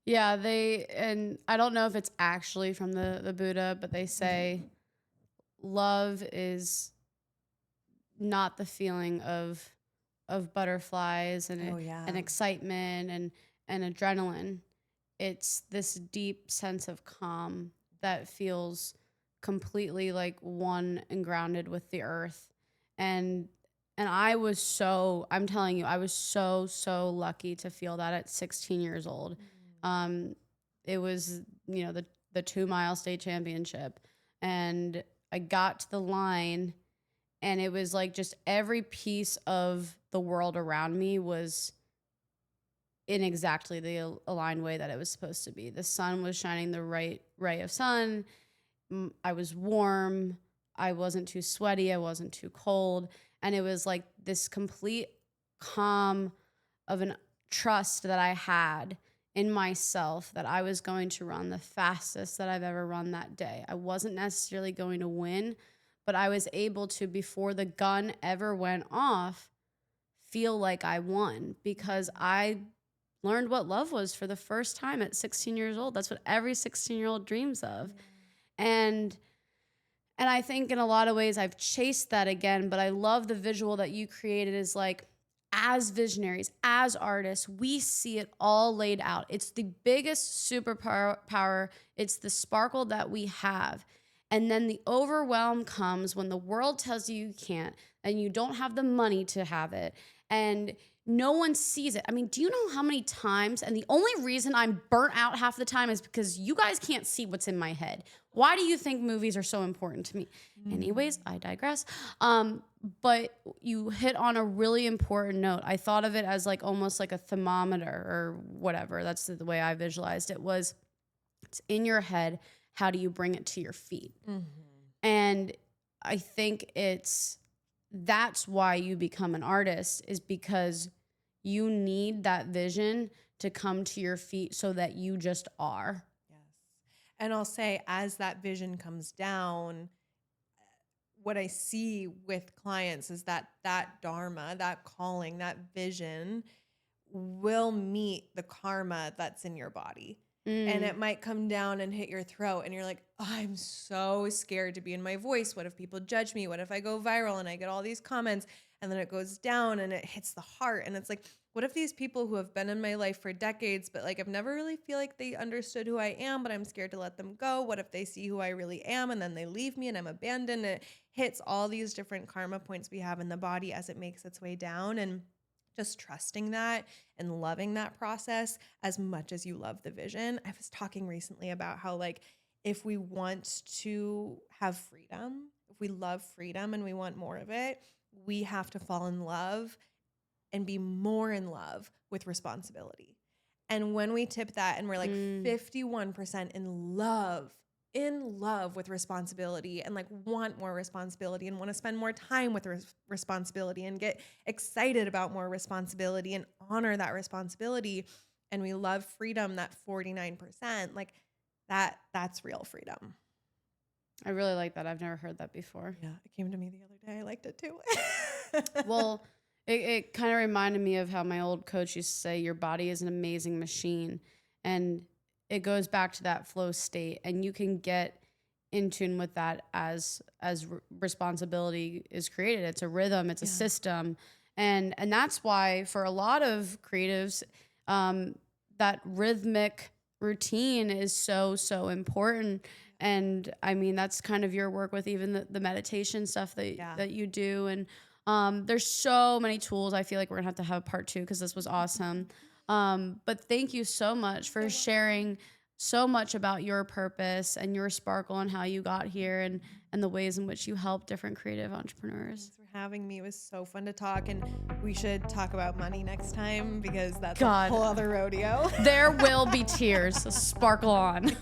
Yeah, and I don't know if it's actually from the Buddha, but they say love is not the feeling of butterflies and and excitement and adrenaline. It's this deep sense of calm that feels completely like one and grounded with the earth. And I'm telling you, I was so lucky to feel that at 16 years old. It was, you know, the 2 mile state championship, and I got to the line, and it was like just every piece of the world around me was in exactly the aligned way that it was supposed to be. The sun was shining the right ray of sun. I was warm. I wasn't too sweaty. I wasn't too cold. And it was like this complete calm of an trust that I had in myself that I was going to run the fastest that I've ever run that day. I wasn't necessarily going to win, but I was able to, before the gun ever went off, feel like I won because I learned what love was for the first time at 16 years old. That's what every 16-year-old dreams of. And I think in a lot of ways I've chased that again, but I love the visual that you created is like, as visionaries, as artists, we see it all laid out. It's the biggest superpower. It's the sparkle that we have. And then the overwhelm comes when the world tells you you can't, and you don't have the money to have it, and no one sees it. I mean, do you know how many times, and the only reason I'm burnt out half the time is because you guys can't see what's in my head. Why do you think movies are so important to me? Anyways, I digress. But you hit on a really important note. I thought of it as like almost like a thermometer or whatever. That's the way I visualized it. Was it's in your head. How do you bring it to your feet? And I think that's why you become an artist, is because you need that vision to come to your feet so that you just are. Yes. And I'll say, as that vision comes down, what I see with clients is that dharma, that calling, that vision will meet the karma that's in your body. And it might come down and hit your throat, and you're like, oh, I'm so scared to be in my voice. What if people judge me? What if I go viral and I get all these comments? And then it goes down and it hits the heart. And it's like, what if these people who have been in my life for decades, but like I've never really feel like they understood who I am, but I'm scared to let them go? What if they see who I really am and then they leave me and I'm abandoned? It hits all these different karma points we have in the body as it makes its way down. And just trusting that and loving that process as much as you love the vision. I was talking recently about how, like, if we want to have freedom, if we love freedom and we want more of it, we have to fall in love and be more in love with responsibility. And when we tip that and we're like 51% in love with responsibility, and like want more responsibility and want to spend more time with responsibility and get excited about more responsibility and honor that responsibility, and we love freedom, that 49%, like that's real freedom. I really like that. I've never heard that before. Yeah, it came to me the other day. I liked it too. Well, It kind of reminded me of how my old coach used to say, your body is an amazing machine. And it goes back to that flow state. And you can get in tune with that as responsibility is created. It's a rhythm, it's a system. And that's why for a lot of creatives, that rhythmic routine is so important. And I mean, that's kind of your work with even the meditation stuff that you do. And there's so many tools. I feel like we're gonna have a part 2 because this was awesome. But thank you so much for sharing so much about your purpose and your sparkle and how you got here and the ways in which you help different creative entrepreneurs. Thanks for having me. It was so fun to talk, and we should talk about money next time because that's God. a whole other rodeo. There will be tears. So sparkle on.